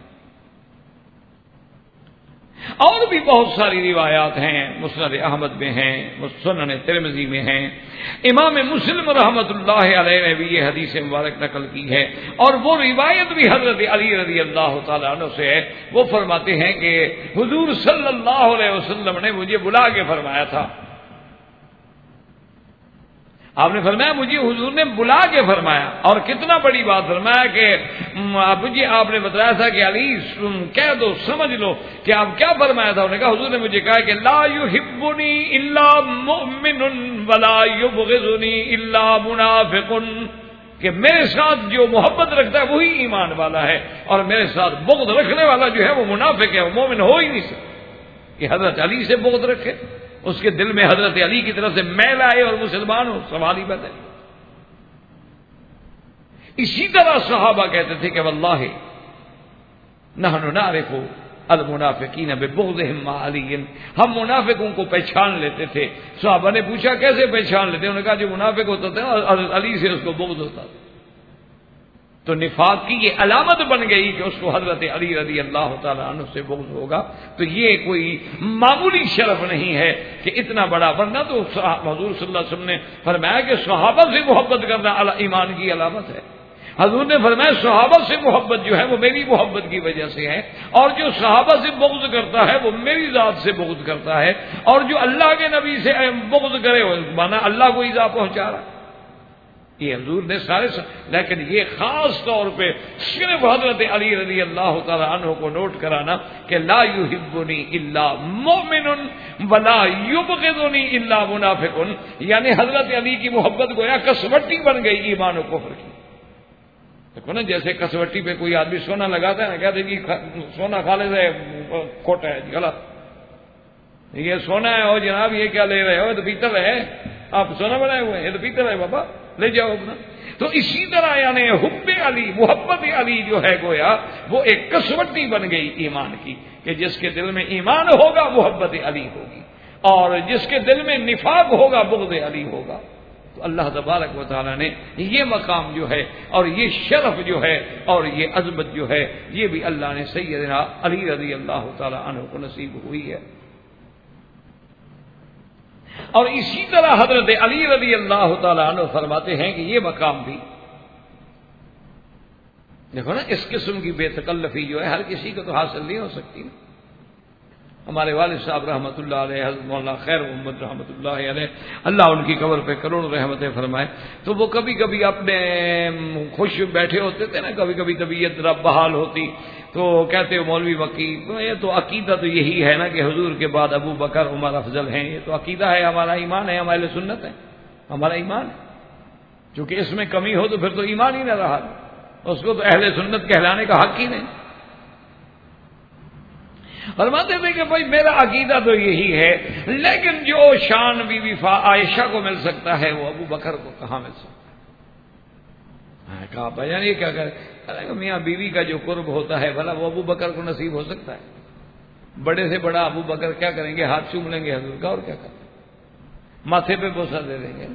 اور بھی بہت ساری روایات ہیں، مسند احمد میں ہیں، سنن ترمذی میں ہیں، امام مسلم رحمۃ اللہ علیہ نے بھی یہ حدیث مبارک نقل کی ہے، اور وہ روایت بھی حضرت علی رضی اللہ تعالیٰ عنہ سے ہے۔ وہ فرماتے ہیں کہ حضور صلی اللہ علیہ وسلم نے مجھے بلا کے فرمایا تھا آپ نے فرمایا مجھے حضور نے بلا کے فرمایا، اور کتنا بڑی بات فرمایا کہ مجھے آپ نے بتایا تھا کہ علی کہہ دو، سمجھ لو کہ آپ کیا فرمایا تھا. انہوں نے کہا حضور نے مجھے کہا کہ لا یحبنی الا مؤمن ولا یبغضنی الا منافق، کہ میرے ساتھ جو محبت رکھتا ہے وہی ایمان والا ہے، اور میرے ساتھ بغض رکھنے والا جو ہے وہ منافق ہے، وہ مومن ہو ہی نہیں سکتا. کہ حضرت علی سے بغض رکھے، اس کے دل میں حضرت علی کی طرف سے میل آئے اور مسلمان ہو، سوال ہی بدل. اسی طرح صحابہ کہتے تھے کہ واللہ نحن نعرف المنافقین ببغضهم مع علی، ہم منافقوں کو پہچان لیتے تھے. صحابہ نے پوچھا کیسے پہچان لیتے؟ انہوں نے کہا جو منافق ہوتا تھا اور علی سے اس کو بغض ہوتا تھا. تو نفاق کی یہ علامت بن گئی کہ اس کو حضرت علی رضی اللہ تعالیٰ عنہ سے بغض ہوگا. تو یہ کوئی معمولی شرف نہیں ہے کہ اتنا بڑا، ورنہ تو حضور صلی اللہ علیہ وسلم نے فرمایا کہ صحابہ سے محبت کرنا ایمان کی علامت ہے. حضور نے فرمایا صحابہ سے محبت جو ہے وہ میری محبت کی وجہ سے ہے، اور جو صحابہ سے بغض کرتا ہے وہ میری ذات سے بغض کرتا ہے، اور جو اللہ کے نبی سے بغض کرے وہ مانا اللہ کو ایذا پہنچا رہا. یہ حضور نے سارے لیکن یہ خاص طور پہ صرف حضرت علی رضی اللہ تعالی عنہ کو نوٹ کرانا کہ لا یحبنی الا مؤمن ولا یبغضنی الا منافق، یعنی حضرت علی کی محبت گویا کسوٹی بن گئی ایمان و کفر کی. دیکھو نا جیسے کسوٹی پہ کوئی آدمی سونا لگاتا ہے نا، کہتے ہیں کہ سونا خالص ہے کھوٹا ہے، غلط. یہ سونا ہے اور جناب یہ کیا لے رہے ہو؟ یہ تو پیتل ہے، آپ سونا بنائے ہوئے ہیں، یہ تو پیتل ہے بابا، لے جاؤ اپنا. تو اسی طرح یعنی حب علی، محبت علی جو ہے گویا وہ ایک کسوٹی بن گئی ایمان کی، کہ جس کے دل میں ایمان ہوگا محبت علی ہوگی، اور جس کے دل میں نفاق ہوگا بغض علی ہوگا. تو اللہ تبارک و تعالیٰ نے یہ مقام جو ہے اور یہ شرف جو ہے اور یہ عظمت جو ہے یہ بھی اللہ نے سیدنا علی رضی اللہ تعالی عنہ کو نصیب ہوئی ہے. اور اسی طرح حضرت علی رضی اللہ تعالی عنہ فرماتے ہیں کہ یہ مقام بھی دیکھو نا، اس قسم کی بے تکلفی جو ہے ہر کسی کو تو حاصل نہیں ہو سکتی. ہمارے والد صاحب رحمۃ اللہ علیہ، حضرت مولانا خیر محمد رحمۃ اللہ علیہ، اللہ ان کی قبر پہ کروڑ رحمتیں فرمائے، تو وہ کبھی کبھی اپنے خوش بیٹھے ہوتے تھے نا، کبھی کبھی طبیعت رب بحال ہوتی تو کہتے ہو مولوی وکیل یہ تو عقیدہ تو یہی ہے نا کہ حضور کے بعد ابو بکر عمر افضل ہیں. یہ تو عقیدہ ہے، ہمارا ایمان ہے، ہمارے سنت ہے، ہمارا ایمان ہے. چونکہ اس میں کمی ہو تو پھر تو ایمان ہی نہ رہا، اس کو تو اہل سنت کہلانے کا حق ہی نہیں. فرماتے تھے کہ بھائی میرا عقیدہ تو یہی ہے، لیکن جو شان بی بی عائشہ کو مل سکتا ہے وہ ابو بکر کو کہاں مل سکتا ہے؟ کہا بھائی یہ کیا کرے؟ میاں بیوی کا جو قرب ہوتا ہے بھلا وہ ابو بکر کو نصیب ہو سکتا ہے؟ بڑے سے بڑا ابو بکر کیا کریں گے؟ ہاتھ چوم لیں گے حضور کا، اور کیا کریں گے؟ ماتھے پہ بوسہ دے دیں گے.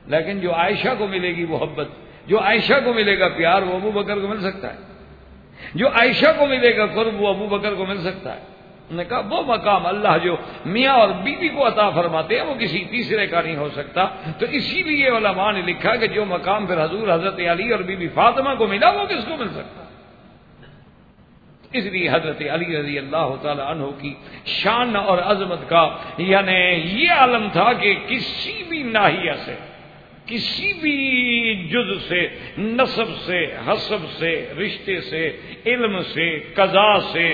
لیکن جو عائشہ کو ملے گی محبت، جو عائشہ کو ملے گا پیار، وہ ابو بکر کو مل سکتا ہے. جو عائشہ کو ملے گا قرب وہ ابو بکر کو مل سکتا ہے. نے کہا وہ مقام اللہ جو میاں اور بیوی کو عطا فرماتے ہیں وہ کسی تیسرے کا نہیں ہو سکتا. تو اسی لیے علماء نے لکھا کہ جو مقام پھر حضور حضرت علی اور بی بی فاطمہ کو ملا وہ کس کو مل سکتا؟ اس لیے حضرت علی رضی اللہ تعالی عنہ کی شان اور عظمت کا یعنی یہ عالم تھا کہ کسی بھی ناحیہ سے، کسی بھی جز سے، نسب سے، حسب سے، رشتے سے، علم سے، قضا سے،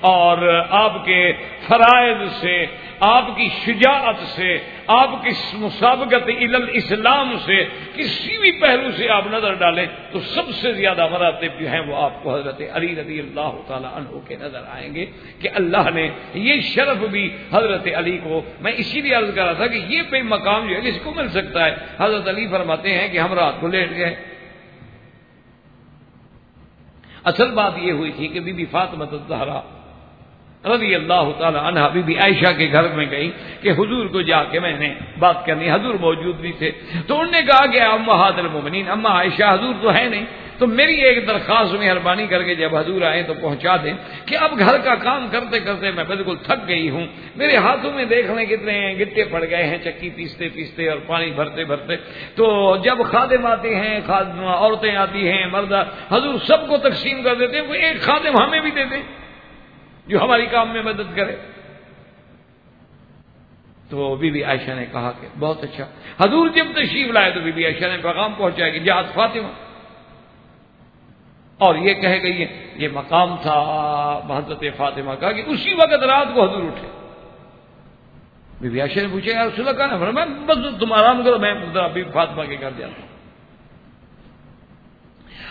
اور آپ کے فرائض سے، آپ کی شجاعت سے، آپ کی مسابقت الاسلام سے، کسی بھی پہلو سے آپ نظر ڈالیں تو سب سے زیادہ مراتب جو ہیں وہ آپ کو حضرت علی رضی اللہ تعالی عنہ کے نظر آئیں گے کہ اللہ نے یہ شرف بھی حضرت علی کو، میں اسی لیے عرض کر رہا تھا کہ یہ پہ مقام جو ہے کس کو مل سکتا ہے؟ حضرت علی فرماتے ہیں کہ ہم رات کو لیٹ گئے. اصل بات یہ ہوئی تھی کہ بی بی فاطمہ الزہرا رضی اللہ تعالی عنہا بی بی عائشہ کے گھر میں گئی کہ حضور کو جا کے میں نے بات کرنی، حضور موجود بھی تھے. تو انہوں نے کہا کہ امہات المومنین، اما عائشہ حضور تو ہے نہیں، تو میری ایک درخواست مہربانی کر کے جب حضور آئے تو پہنچا دیں کہ اب گھر کا کام کرتے کرتے میں بالکل تھک گئی ہوں، میرے ہاتھوں میں دیکھ لیں کتنے گٹے پڑ گئے ہیں چکی پیستے پیستے اور پانی بھرتے بھرتے. تو جب خادم آتے ہیں، عورتیں آتی ہیں، مرد، حضور سب کو تقسیم کر دیتے ہیں، وہ ایک خادم ہمیں بھی دے دیں جو ہماری کام میں مدد کرے. تو بی بی عائشہ نے کہا کہ بہت اچھا. حضور جب تشریف لائے تو بی بی عائشہ نے پیغام پہنچایا کہ جاءت فاطمہ، اور یہ کہہ گئی ہے یہ مقام تھا حضرت فاطمہ کا کہ اسی وقت رات کو حضور اٹھے. بی بی عائشہ نے پوچھا یا رسول اللہ کہا فرمایا بس تم آرام کرو، میں بی بی فاطمہ کے گھر جاتا ہوں.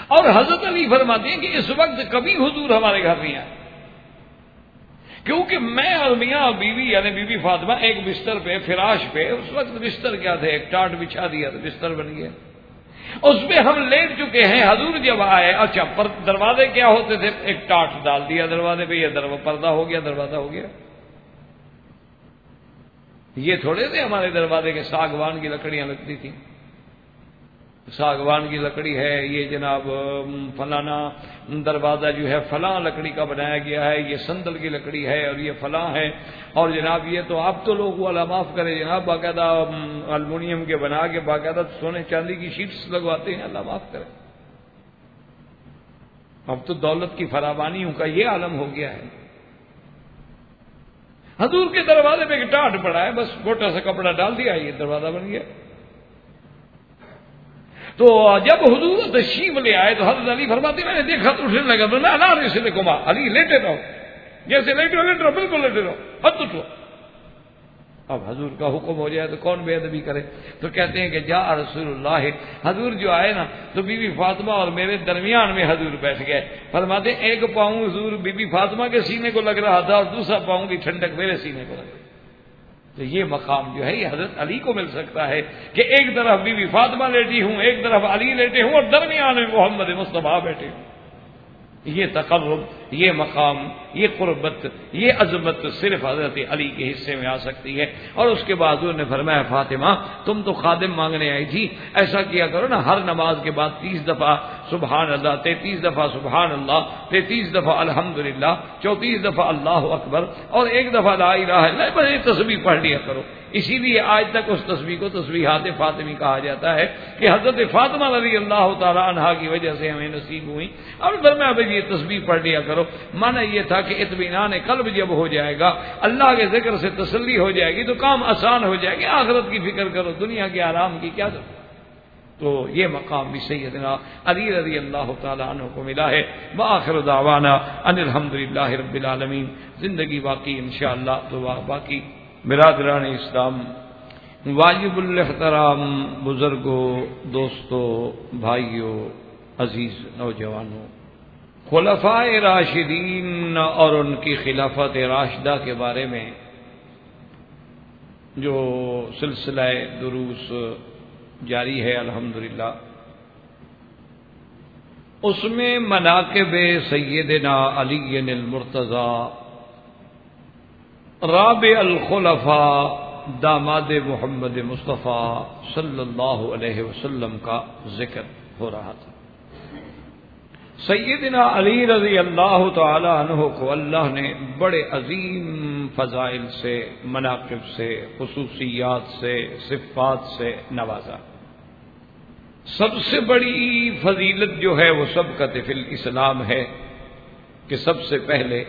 اور حضرت علی فرماتے ہیں کہ اس وقت کبھی حضور ہمارے گھر نہیں آئے، کیونکہ میں اور میاں اور بیوی یعنی بی بی فاطمہ ایک بستر پہ فراش پہ، اس وقت بستر کیا تھے ایک ٹاٹ بچھا دیا تو بستر بن گیا، اس پہ ہم لیٹ چکے ہیں. حضور جب آئے اچھا پر دروازے کیا ہوتے تھے، ایک ٹاٹ ڈال دیا دروازے پہ، یہ پردہ ہو گیا، دروازہ ہو گیا. یہ تھوڑے تھے ہمارے دروازے کے ساگوان کی لکڑیاں لگتی تھیں، ساگوان کی لکڑی ہے، یہ جناب فلانا دروازہ جو ہے فلاں لکڑی کا بنایا گیا ہے، یہ سندل کی لکڑی ہے اور یہ فلاں ہے، اور جناب یہ تو اب تو لوگ اللہ معاف کرے جناب باقاعدہ المونیم کے بنا کے باقاعدہ سونے چاندی کی شیٹس لگواتے ہیں، اللہ معاف کرے. اب تو دولت کی فراوانیوں کا یہ عالم ہو گیا ہے. حضور کے دروازے پہ ایک ٹاٹ پڑا ہے، بس موٹا سا کپڑا ڈال دیا یہ دروازہ بن گیا. تو جب حضور تشریف لے آئے تو حضرت علی فرماتے میں نے دیکھا تو اٹھنے لگا، میں اللہ نے اسے کما علی لیٹے رہو، جیسے لیٹے رہو بالکل لیٹے رہو، مت اٹھو. اب حضور کا حکم ہو جائے تو کون بے ادبی کرے. تو کہتے ہیں کہ جاء رسول اللہ، حضور جو آئے نا تو بی بی فاطمہ اور میرے درمیان میں حضور بیٹھ گئے. فرماتے ہیں ایک پاؤں حضور بی بی فاطمہ کے سینے کو لگ رہا تھا اور دوسرا پاؤں کی ٹھنڈک میرے سینے کو لگ رہی. تو یہ مقام جو ہے یہ حضرت علی کو مل سکتا ہے کہ ایک طرف بی بی فاطمہ لیٹی ہوں، ایک طرف علی لیٹے ہوں اور درمیان میں محمد مصطفیٰ بیٹھے ہوں. یہ تقرب، یہ مقام، یہ قربت، یہ عظمت صرف حضرت علی کے حصے میں آ سکتی ہے. اور اس کے بعد انہوں نے فرمایا فاطمہ تم تو خادم مانگنے آئی تھی، ایسا کیا کرو نا ہر نماز کے بعد 30 دفعہ سبحان اللہ، 33 دفعہ سبحان اللہ، 33 دفعہ الحمدللہ، 34 دفعہ اللہ اکبر اور 1 دفعہ لا الہ الا اللہ، بس یہ تسبیح پڑھ لیا کرو. اسی لیے آج تک اس تسبیح کو تسبیحات فاطمی کہا جاتا ہے کہ حضرت فاطمہ رضی اللہ تعالی عنہا کی وجہ سے ہمیں نصیب ہوئی. اور فرمایا بھائی یہ تسبیح پڑھ لیا کرو. معنی یہ تھا کہ اطمینان قلب جب ہو جائے گا، اللہ کے ذکر سے تسلی ہو جائے گی تو کام آسان ہو جائے گی. آخرت کی فکر کرو، دنیا کے آرام کی کیا ضرورت. تو یہ مقام بھی سیدنا علی رضی اللہ تعالی عنہ کو ملا ہے. وآخر دعوانا ان الحمدللہ رب العالمین. زندگی باقی انشاءاللہ تو باقی. برادران اسلام، واجب الاحترام بزرگوں، دوستوں، بھائیوں، عزیز نوجوانوں، خلفائے راشدین اور ان کی خلافت راشدہ کے بارے میں جو سلسلہ دروس جاری ہے الحمدللہ، اس میں مناقب سیدنا علی المرتضی رابع الخلفاء داماد محمد مصطفیٰ صلی اللہ علیہ وسلم کا ذکر ہو رہا تھا. سیدنا علی رضی اللہ تعالی عنہ کو اللہ نے بڑے عظیم فضائل سے، مناقب سے، خصوصیات سے، صفات سے نوازا. سب سے بڑی فضیلت جو ہے وہ سبقت فی الاسلام ہے کہ سب سے پہلے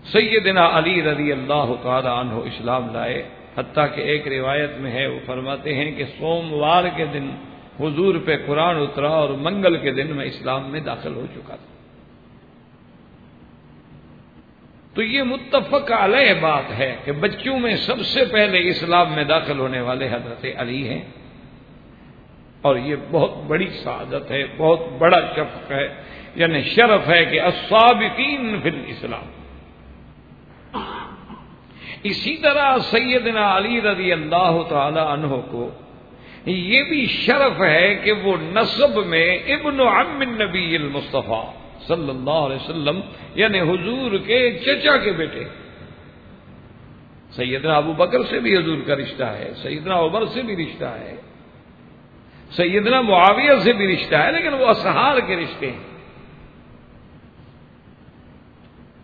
سیدنا علی رضی اللہ تعالی عنہ اسلام لائے. حتیٰ کہ ایک روایت میں ہے وہ فرماتے ہیں کہ سوموار کے دن حضور پہ قرآن اترا اور منگل کے دن میں اسلام میں داخل ہو چکا تھا. تو یہ متفق علیہ بات ہے کہ بچوں میں سب سے پہلے اسلام میں داخل ہونے والے حضرت علی ہیں. اور یہ بہت بڑی سعادت ہے، بہت بڑا شرف ہے، یعنی شرف ہے کہ السابقین فی الاسلام. اسی طرح سیدنا علی رضی اللہ تعالی عنہ کو یہ بھی شرف ہے کہ وہ نسب میں ابن عم النبی المصطفیٰ صلی اللہ علیہ وسلم یعنی حضور کے چچا کے بیٹے. سیدنا ابو بکر سے بھی حضور کا رشتہ ہے، سیدنا عمر سے بھی رشتہ ہے، سیدنا معاویہ سے بھی رشتہ ہے، لیکن وہ اصحار کے رشتے ہیں.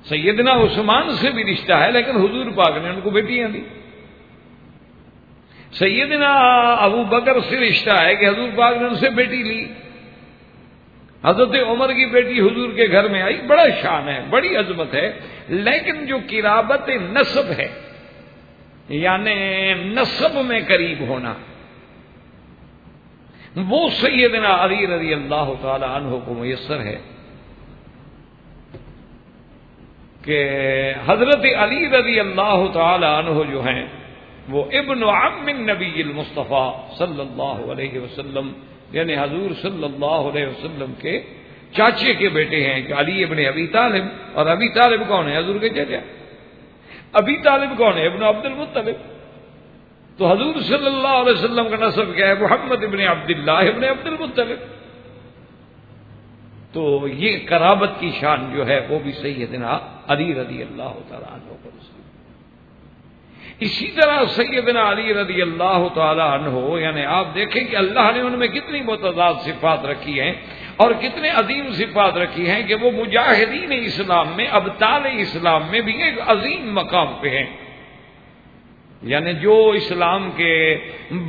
سیدنا عثمان سے بھی رشتہ ہے لیکن حضور پاک نے ان کو بیٹیاں دی. سیدنا ابو بکر سے رشتہ ہے کہ حضور پاک نے ان سے بیٹی لی. حضرت عمر کی بیٹی حضور کے گھر میں آئی. بڑا شان ہے، بڑی عظمت ہے. لیکن جو قرابت نسب ہے یعنی نسب میں قریب ہونا، وہ سیدنا علی رضی اللہ تعالی عنہ کو میسر ہے کہ حضرت علی رضی اللہ تعالی عنہ جو ہیں وہ ابن عم النبی المصطفیٰ صلی اللہ علیہ وسلم، یعنی حضور صلی اللہ علیہ وسلم کے چاچے کے بیٹے ہیں کہ علی ابن ابی طالب، اور ابی طالب کون ہے؟ حضور کے چچا۔ ابی طالب کون ہے؟ ابن عبد المطلب۔ تو حضور صلی اللہ علیہ وسلم کا نسب کیا ہے؟ محمد ابن عبداللہ ابن عبد المطلب۔ تو یہ قرابت کی شان جو ہے وہ بھی سیدنا علی رضی اللہ تعالیٰ عنہ کو نصیب۔ اسی طرح سیدنا علی رضی اللہ تعالیٰ عنہ، یعنی آپ دیکھیں کہ اللہ نے ان میں کتنی متضاد صفات رکھی ہیں اور کتنے عظیم صفات رکھی ہیں کہ وہ مجاہدین اسلام میں، ابطال اسلام میں بھی ایک عظیم مقام پہ ہیں۔ یعنی جو اسلام کے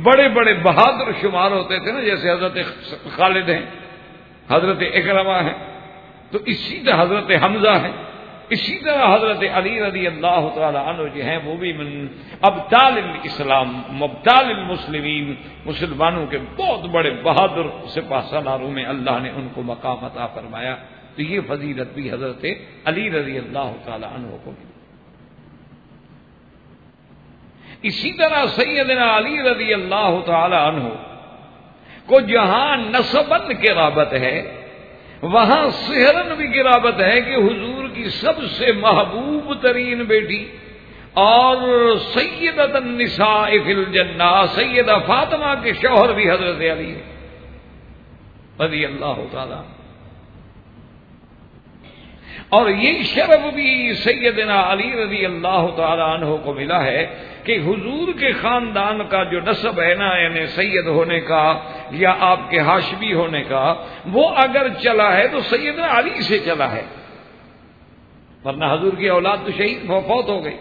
بڑے بڑے بہادر شمار ہوتے تھے نا، جیسے حضرت خالد ہیں، حضرت اکرمہ ہیں، تو اسی طرح حضرت حمزہ ہیں، اسی طرح حضرت علی رضی اللہ تعالی عنہ جو ہیں وہ بھی من ابطال الاسلام، مبطال المسلمین، مسلمانوں کے بہت بڑے بہادر سپہ سالاروں میں اللہ نے ان کو مقام عطا فرمایا۔ تو یہ فضیلت بھی حضرت علی رضی اللہ تعالی عنہ کو ملی۔ اسی طرح سیدنا علی رضی اللہ تعالی عنہ کو جہاں نسباً قرابت ہے، وہاں صہراً بھی قرابت ہے کہ حضور کی سب سے محبوب ترین بیٹی اور سیدۃ النساء فی الجنہ سیدہ فاطمہ کے شوہر بھی حضرت علی ہے رضی اللہ تعالی۔ اور یہ شرف بھی سیدنا علی رضی اللہ تعالی عنہ کو ملا ہے کہ حضور کے خاندان کا جو نسب ہے نا، یعنی سید ہونے کا یا آپ کے ہاشمی ہونے کا، وہ اگر چلا ہے تو سیدنا علی سے چلا ہے، ورنہ حضور کی اولاد تو شہید فوت ہو گئی۔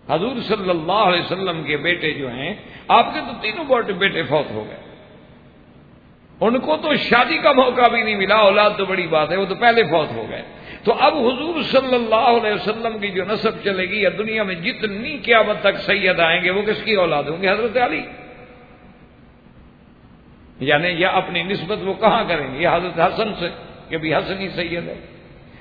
حضور صلی اللہ علیہ وسلم کے بیٹے جو ہیں، آپ کے تو تینوں بیٹے فوت ہو گئے، ان کو تو شادی کا موقع بھی نہیں ملا، اولاد تو بڑی بات ہے، وہ تو پہلے فوت ہو گئے۔ تو اب حضور صلی اللہ علیہ وسلم کی جو نسب چلے گی، یا دنیا میں جتنی قیامت تک سید آئیں گے وہ کس کی اولاد ہوں گے؟ حضرت علی۔ یعنی یا اپنی نسبت وہ کہاں کریں گے؟ یا حضرت حسن سے کہ بھی حسن ہی سید ہے،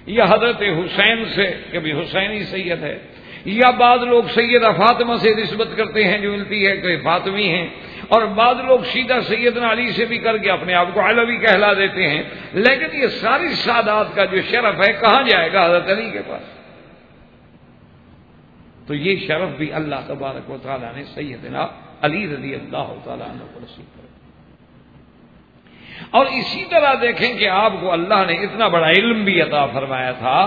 یا حضرت حسین سے کہ بھی حسین ہی سید ہے، یا بعض لوگ سیدہ فاطمہ سے نسبت کرتے ہیں جو ملتی ہے کہ فاطمی ہیں، اور بعض لوگ سیدھا سیدنا علی سے بھی کر کے اپنے آپ کو علوی کہلا دیتے ہیں۔ لیکن یہ ساری سعادات کا جو شرف ہے کہاں جائے گا؟ حضرت علی کے پاس۔ تو یہ شرف بھی اللہ تبارک و تعالیٰ نے سیدنا علی رضی اللہ تعالیٰ عنہ کو نصیب کیا۔ اور اسی طرح دیکھیں کہ آپ کو اللہ نے اتنا بڑا علم بھی عطا فرمایا تھا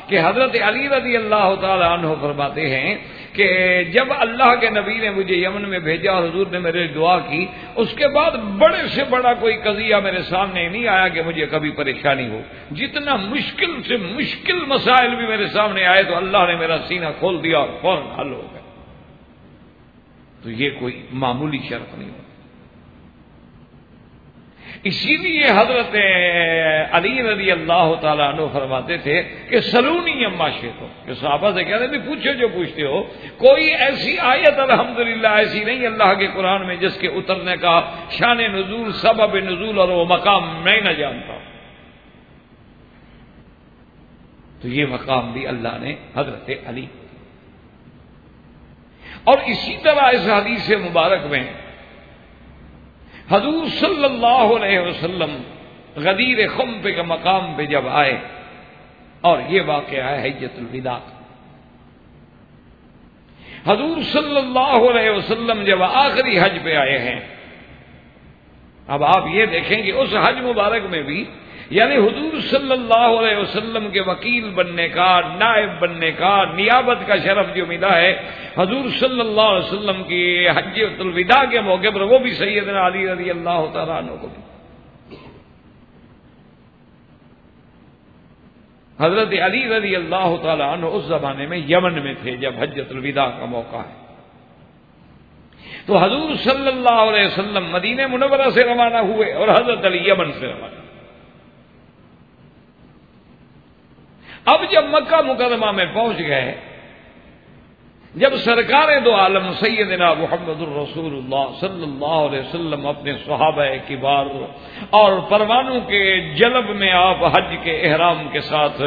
کہ حضرت علی رضی اللہ تعالیٰ عنہ فرماتے ہیں کہ جب اللہ کے نبی نے مجھے یمن میں بھیجا اور حضور نے میرے دعا کی، اس کے بعد بڑے سے بڑا کوئی قضیہ میرے سامنے نہیں آیا کہ مجھے کبھی پریشانی ہو۔ جتنا مشکل سے مشکل مسائل بھی میرے سامنے آئے تو اللہ نے میرا سینہ کھول دیا اور فوراً حل ہو گیا۔ تو یہ کوئی معمولی شرف نہیں ہے۔ اسی لیے حضرت علی رضی اللہ تعالیٰ عنہ فرماتے تھے کہ سلونی اما شئتم، کہ صحابہ سے کہتے ہیں پوچھو جو پوچھتے ہو، کوئی ایسی آیت الحمدللہ ایسی نہیں اللہ کے قرآن میں جس کے اترنے کا شان نزول، سبب نزول اور وہ مقام میں نہ جانتا ہوں۔ تو یہ مقام بھی اللہ نے حضرت علی۔ اور اسی طرح اس حدیث مبارک میں حضور صلی اللہ علیہ وسلم غدیر خم پہ کے مقام پہ جب آئے، اور یہ واقعہ ہے حجۃ الوداع۔ حضور صلی اللہ علیہ وسلم جب آخری حج پہ آئے ہیں، اب آپ یہ دیکھیں کہ اس حج مبارک میں بھی یعنی حضور صلی اللہ علیہ وسلم کے وکیل بننے کا، نائب بننے کا، نیابت کا شرف جو ملا ہے حضور صلی اللہ علیہ وسلم کی حجۃ الوداع کے موقع پر، وہ بھی سیدنا علی رضی اللہ تعالیٰ عنہ کو ملا۔ حضرت علی رضی اللہ تعالیٰ عنہ اس زمانے میں یمن میں تھے جب حجۃ الوداع کا موقع ہے۔ تو حضور صلی اللہ علیہ وسلم مدینہ منورہ سے روانہ ہوئے اور حضرت علی یمن سے روانہ۔ اب جب مکہ مکرمہ میں پہنچ گئے جب سرکار دو عالم سیدنا محمد الرسول اللہ صلی اللہ علیہ وسلم اپنے صحابہ کبار اور پروانوں کے جلب میں آپ حج کے احرام کے ساتھ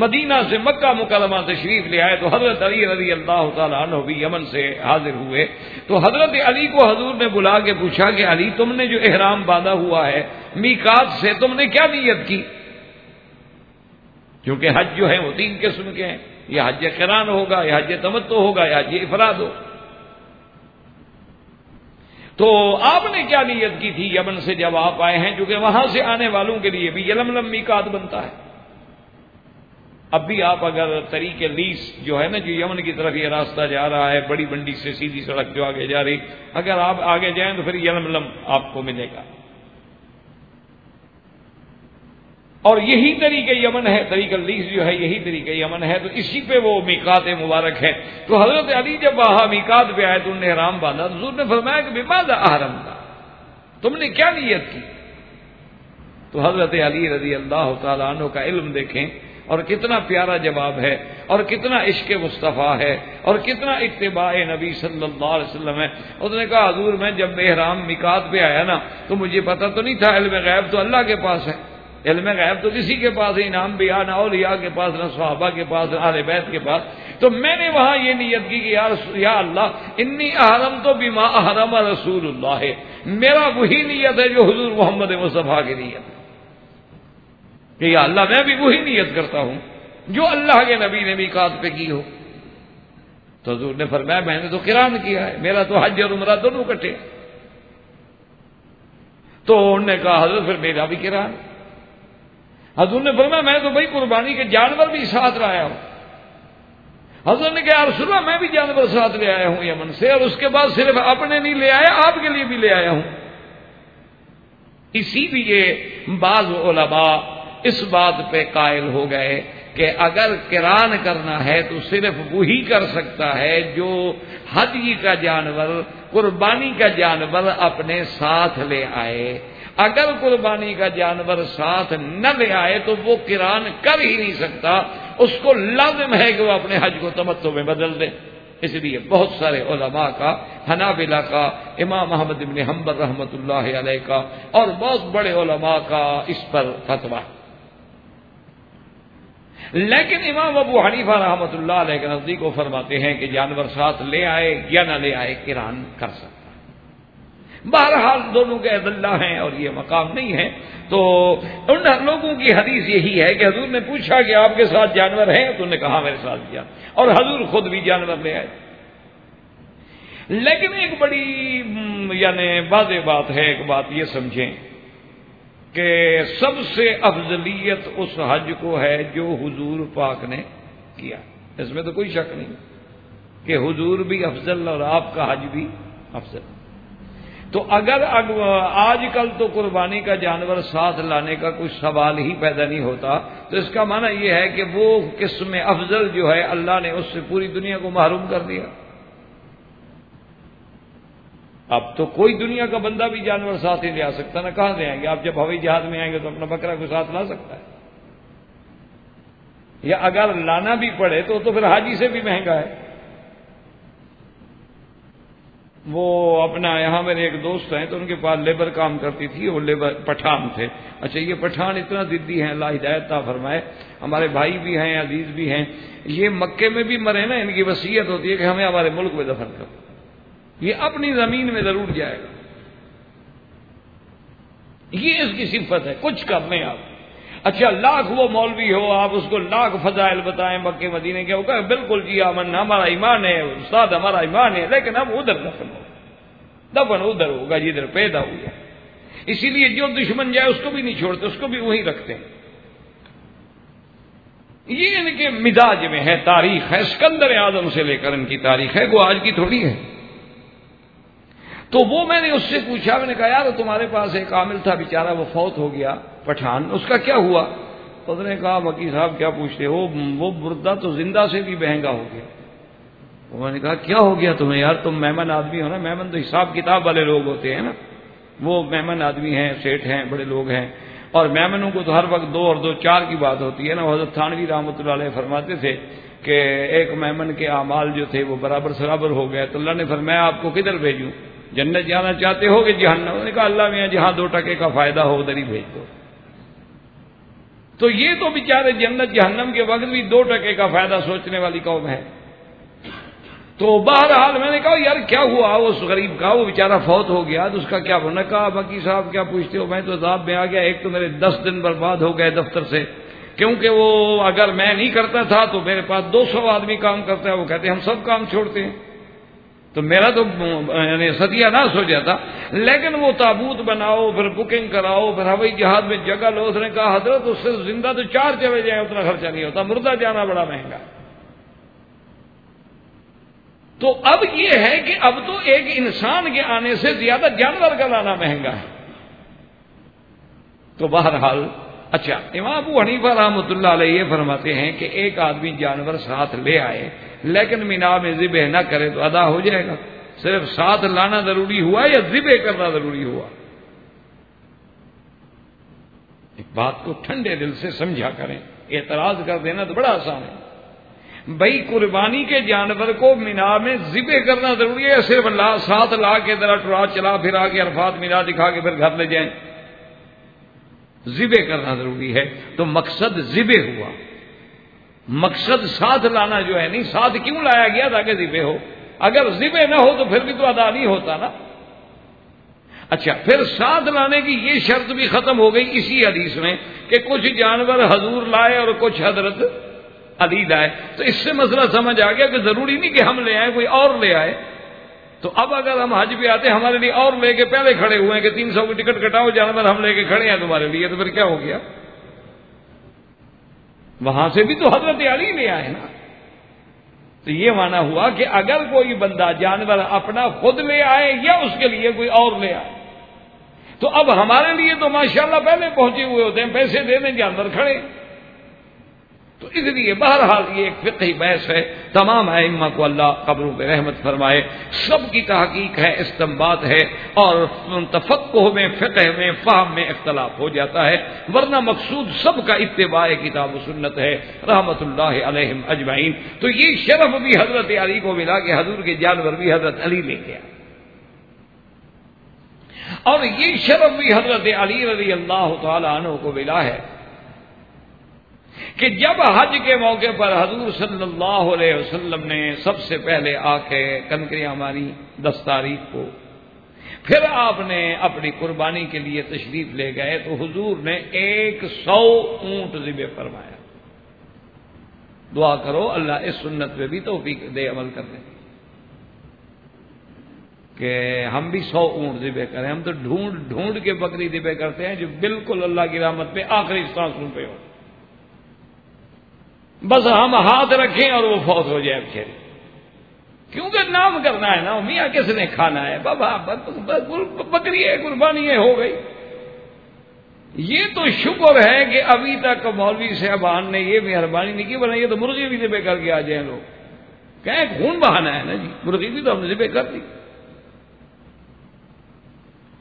مدینہ سے مکہ مکرمہ تشریف لے آئے تو حضرت علی رضی اللہ تعالیٰ عنہ بھی یمن سے حاضر ہوئے. تو حضرت علی کو حضور نے بلا کے پوچھا کہ علی تم نے جو احرام باندھا ہوا ہے میقات سے تم نے کیا نیت کی؟ کیونکہ حج جو ہے وہ 3 قسم کے ہیں، یا حج قران ہوگا، یا حج تمتع ہوگا، یا حج افراد ہو. تو آپ نے کیا نیت کی تھی یمن سے جب آپ آئے ہیں، کیونکہ وہاں سے آنے والوں کے لیے بھی یلملم میقات بنتا ہے. اب بھی آپ اگر طریق لیس جو ہے نا، جو یمن کی طرف یہ راستہ جا رہا ہے بڑی منڈی سے سیدھی سڑک جو آگے جا رہی، اگر آپ آگے جائیں تو پھر یلملم آپ کو ملے گا. اور یہی طریقہ یمن ہے، طریقہ لیس جو ہے یہی طریقہ یمن ہے، تو اسی پہ وہ میقات مبارک ہے. تو حضرت علی جب وہاں میقات پہ آئے تو انہوں نے احرام باندھا. حضور نے فرمایا کہ بماذا احرمت، تم نے کیا نیت کی؟ تو حضرت علی رضی اللہ تعالیٰ عنہ کا علم دیکھیں، اور کتنا پیارا جواب ہے، اور کتنا عشق مصطفیٰ ہے، اور کتنا اتباع نبی صلی اللہ علیہ وسلم ہے. اس نے کہا حضور میں جب احرام میقات پہ آیا نا تو مجھے پتہ تو نہیں تھا، علم غیب تو اللہ کے پاس ہے، علم غیب تو کسی کے پاس ہے، نہ انبیاء نہ اولیاء کے پاس، نہ صحابہ کے پاس، نہ اہل بیت کے پاس. تو میں نے وہاں یہ نیت کی کہ یا اللہ انی احرمت بما احرم رسول اللہ، میرا وہی نیت ہے جو حضور محمد مصطفیٰ کی نیت ہے کہ یا اللہ میں بھی وہی نیت کرتا ہوں جو اللہ کے نبی نے میقات پہ کی ہو. تو حضور نے فرمایا میں نے تو قران کیا ہے، میرا تو حج اور عمرہ دونوں کٹے. تو انہوں نے کہا حضرت پھر میرا بھی قران. حضور نے فرمایا میں تو بھائی قربانی کے جانور بھی ساتھ لایا ہوں. حضرت نے کہا یا رسول اللہ میں بھی جانور ساتھ لے آیا ہوں یمن سے، اور اس کے بعد صرف اپنے نہیں لے آیا، آپ کے لیے بھی لے آیا ہوں. اسی لیے بعض علماء اس بات پہ قائل ہو گئے کہ اگر قران کرنا ہے تو صرف وہی کر سکتا ہے جو ہدی کا جانور، قربانی کا جانور اپنے ساتھ لے آئے. اگر قربانی کا جانور ساتھ نہ لے آئے تو وہ قران کر ہی نہیں سکتا، اس کو لازم ہے کہ وہ اپنے حج کو تمتع میں بدل دے. اس لیے بہت سارے علماء کا، حنابلہ کا، امام احمد بن حنبل رحمۃ اللہ علیہ کا، اور بہت بڑے علماء کا اس پر فتویٰ. لیکن امام ابو حنیفہ رحمۃ اللہ علیہ کے نزدیک وہ فرماتے ہیں کہ جانور ساتھ لے آئے یا نہ لے آئے قران کر سکتا. بہرحال دونوں کے ادلہ ہیں اور یہ مقام نہیں ہے. تو ان لوگوں کی حدیث یہی ہے کہ حضور نے پوچھا کہ آپ کے ساتھ جانور ہیں، تو انہوں نے کہا میرے ساتھ کیا، اور حضور خود بھی جانور لے آئے. لیکن ایک بڑی یعنی واضح بات ہے، ایک بات یہ سمجھیں کہ سب سے افضلیت اس حج کو ہے جو حضور پاک نے کیا. اس میں تو کوئی شک نہیں کہ حضور بھی افضل اور آپ کا حج بھی افضل. تو اگر آج کل تو قربانی کا جانور ساتھ لانے کا کوئی سوال ہی پیدا نہیں ہوتا، تو اس کا معنی یہ ہے کہ وہ قسم افضل جو ہے اللہ نے اس سے پوری دنیا کو محروم کر دیا. اب تو کوئی دنیا کا بندہ بھی جانور ساتھ نہیں لے آ سکتا، نہ کہاں لے آئیں گے. آپ جب ہوائی جہاز میں آئیں گے تو اپنا بکرا کو ساتھ لا سکتا ہے، یا اگر لانا بھی پڑے تو پھر حاجی سے بھی مہنگا ہے. وہ اپنا یہاں میرے ایک دوست ہیں تو ان کے پاس لیبر کام کرتی تھی، وہ لیبر پٹھان تھے. اچھا یہ پٹھان اتنا ضدی ہیں، اللہ ہدایت عطا فرمائے، ہمارے بھائی بھی ہیں، عزیز بھی ہیں. یہ مکے میں بھی مرے نا، ان کی وصیت ہوتی ہے کہ ہمیں ہمارے ملک میں دفن کرو، یہ اپنی زمین میں ضرور جائے گا. یہ اس کی صفت ہے، کچھ کر لیں آپ. اچھا لاکھ وہ مولوی ہو، آپ اس کو لاکھ فضائل بتائیں مکے مدینے کے، وہ کہے بالکل جی آمن ہمارا ایمان ہے، استاد ہمارا ایمان ہے، لیکن اب ادھر دفن ادھر ہوگا جدھر پیدا ہوا. اسی لیے جو دشمن جائے اس کو بھی نہیں چھوڑتے، اس کو بھی وہیں رکھتے ہیں. یہ ان کے مزاج میں ہے، تاریخ ہے، اسکندر اعظم سے لے کر ان کی تاریخ ہے، وہ آج کی تھوڑی ہے. تو وہ میں نے اس سے پوچھا، میں نے کہا یار تمہارے پاس ایک عامل تھا بیچارہ، وہ فوت ہو گیا پٹھان، اس کا کیا ہوا؟ تو اس نے کہا وکیل صاحب کیا پوچھتے ہو، وہ مردہ تو زندہ سے بھی مہنگا ہو گیا. میں نے کہا کیا ہو گیا تمہیں یار، تم مہمان آدمی ہو نا، مہمان تو حساب کتاب والے لوگ ہوتے ہیں نا، وہ مہمان آدمی ہیں، سیٹ ہیں، بڑے لوگ ہیں، اور مہمانوں کو تو ہر وقت 2 اور 2 4 کی بات ہوتی ہے نا. حضرت تھانوی رحمۃ اللہ علیہ فرماتے تھے کہ ایک میمن کے اعمال جو تھے وہ برابر سرابر ہو گئے، تو اللہ نے فرمایا آپ کو کدھر بھیجوں؟ جنت جانا چاہتے ہو کہ جہنم؟ انہوں نے کہا اللہ میاں جہاں 2 ٹکے کا فائدہ ہو ادھر ہی بھیج دو۔ تو یہ تو بیچارے جنت جہنم کے وقت بھی 2 ٹکے کا فائدہ سوچنے والی قوم ہے۔ تو بہرحال میں نے کہا یار کیا ہوا اس غریب کا، وہ بیچارہ فوت ہو گیا تو اس کا کیا ہونا؟ کہا باقی صاحب کیا پوچھتے ہو، میں تو عذاب میں آ گیا، ایک تو میرے 10 دن برباد ہو گئے دفتر سے، کیونکہ وہ اگر میں نہیں کرتا تھا تو میرے پاس 200 آدمی کام کرتا ہے، وہ کہتے ہیں ہم سب کام چھوڑتے ہیں، تو میرا تو یعنی ستیہ ناش ہو جاتا۔ لیکن وہ تابوت بناؤ، پھر بکنگ کراؤ، پھر ہوائی جہاز میں جگہ لو۔ اس نے کہا حضرت اس سے زندہ تو 4 چلے جائیں اتنا خرچہ نہیں ہوتا، مردہ جانا بڑا مہنگا۔ تو اب یہ ہے کہ اب تو ایک انسان کے آنے سے زیادہ جانور کا لانا مہنگا ہے۔ تو بہرحال اچھا امام ابو حنیفہ رحمۃ اللہ علیہ یہ فرماتے ہیں کہ ایک آدمی جانور ساتھ لے آئے لیکن مینا میں ذبح نہ کرے تو ادا ہو جائے گا؟ صرف ساتھ لانا ضروری ہوا یا ذبح کرنا ضروری ہوا؟ ایک بات کو ٹھنڈے دل سے سمجھا کریں، اعتراض کر دینا تو بڑا آسان ہے۔ بھائی قربانی کے جانور کو مینا میں ذبح کرنا ضروری ہے یا صرف ساتھ لا کے ذرا ٹرا چلا پھرا کے عرفات مینا دکھا کے پھر گھر لے جائیں؟ ذبح کرنا ضروری ہے۔ تو مقصد ذبح ہوا، مقصد ساتھ لانا جو ہے نہیں، ساتھ کیوں لایا گیا تاکہ ذبح ہو؟ اگر ذبح نہ ہو تو پھر بھی تو ادا نہیں ہوتا نا۔ اچھا پھر ساتھ لانے کی یہ شرط بھی ختم ہو گئی اسی حدیث میں کہ کچھ جانور حضور لائے اور کچھ حضرت علی لائے، تو اس سے مسئلہ سمجھ آ گیا کہ ضروری نہیں کہ ہم لے آئے، کوئی اور لے آئے۔ تو اب اگر ہم حج پہ آتے ہمارے لیے اور لے کے پہلے کھڑے ہوئے ہیں کہ 300 کی ٹکٹ کٹاؤ، جانور ہم لے کے کھڑے ہیں تمہارے لیے، تو پھر کیا ہو گیا؟ وہاں سے بھی تو حضرت علی لے آئے نا۔ تو یہ معنی ہوا کہ اگر کوئی بندہ جانور اپنا خود لے آئے یا اس کے لیے کوئی اور لے آئے، تو اب ہمارے لیے تو ماشاءاللہ پہلے پہنچے ہوئے ہوتے ہیں، پیسے دے دیں جانور کھڑے۔ تو اس لیے بہرحال یہ ایک فقہی بحث ہے، تمام ائمہ کو اللہ قبروں پہ رحمت فرمائے، سب کی تحقیق ہے، استنباط ہے، اور تفقہ میں، فقہ میں، فہم میں اختلاف ہو جاتا ہے، ورنہ مقصود سب کا اتباع کتاب و سنت ہے رحمت اللہ علیہم اجمعین۔ تو یہ شرف بھی حضرت علی کو ملا کہ حضور کے جانور بھی حضرت علی لے گیا، اور یہ شرف بھی حضرت علی رضی اللہ تعالی عنہ کو ملا ہے کہ جب حج کے موقع پر حضور صلی اللہ علیہ وسلم نے سب سے پہلے آ کے کنکریاں ماری 10 تاریخ کو، پھر آپ نے اپنی قربانی کے لیے تشریف لے گئے تو حضور نے 100 اونٹ ذبح فرمایا۔ دعا کرو اللہ اس سنت پہ بھی توفیق دے عمل کرنے کہ ہم بھی 100 اونٹ ذبح کریں۔ ہم تو ڈھونڈ ڈھونڈ کے بکری ذبح کرتے ہیں جو بالکل اللہ کی رحمت پہ آخری سانسوں پہ ہو، بس ہم ہاتھ رکھیں اور وہ فوت ہو جائے بچے، کیونکہ نام کرنا ہے نا، میاں کس نے کھانا ہے، بابا بکری ہے، قربانی ہے، ہو گئی۔ یہ تو شکر ہے کہ ابھی تک مولوی صاحبان نے یہ مہربانی نہیں کی، ورنہ یہ تو مرغی بھی ذبح کر کے آ جائیں لوگ، کہیں خون بہانا ہے نا جی، مرغی بھی تو ہم نے ذبح کر دی۔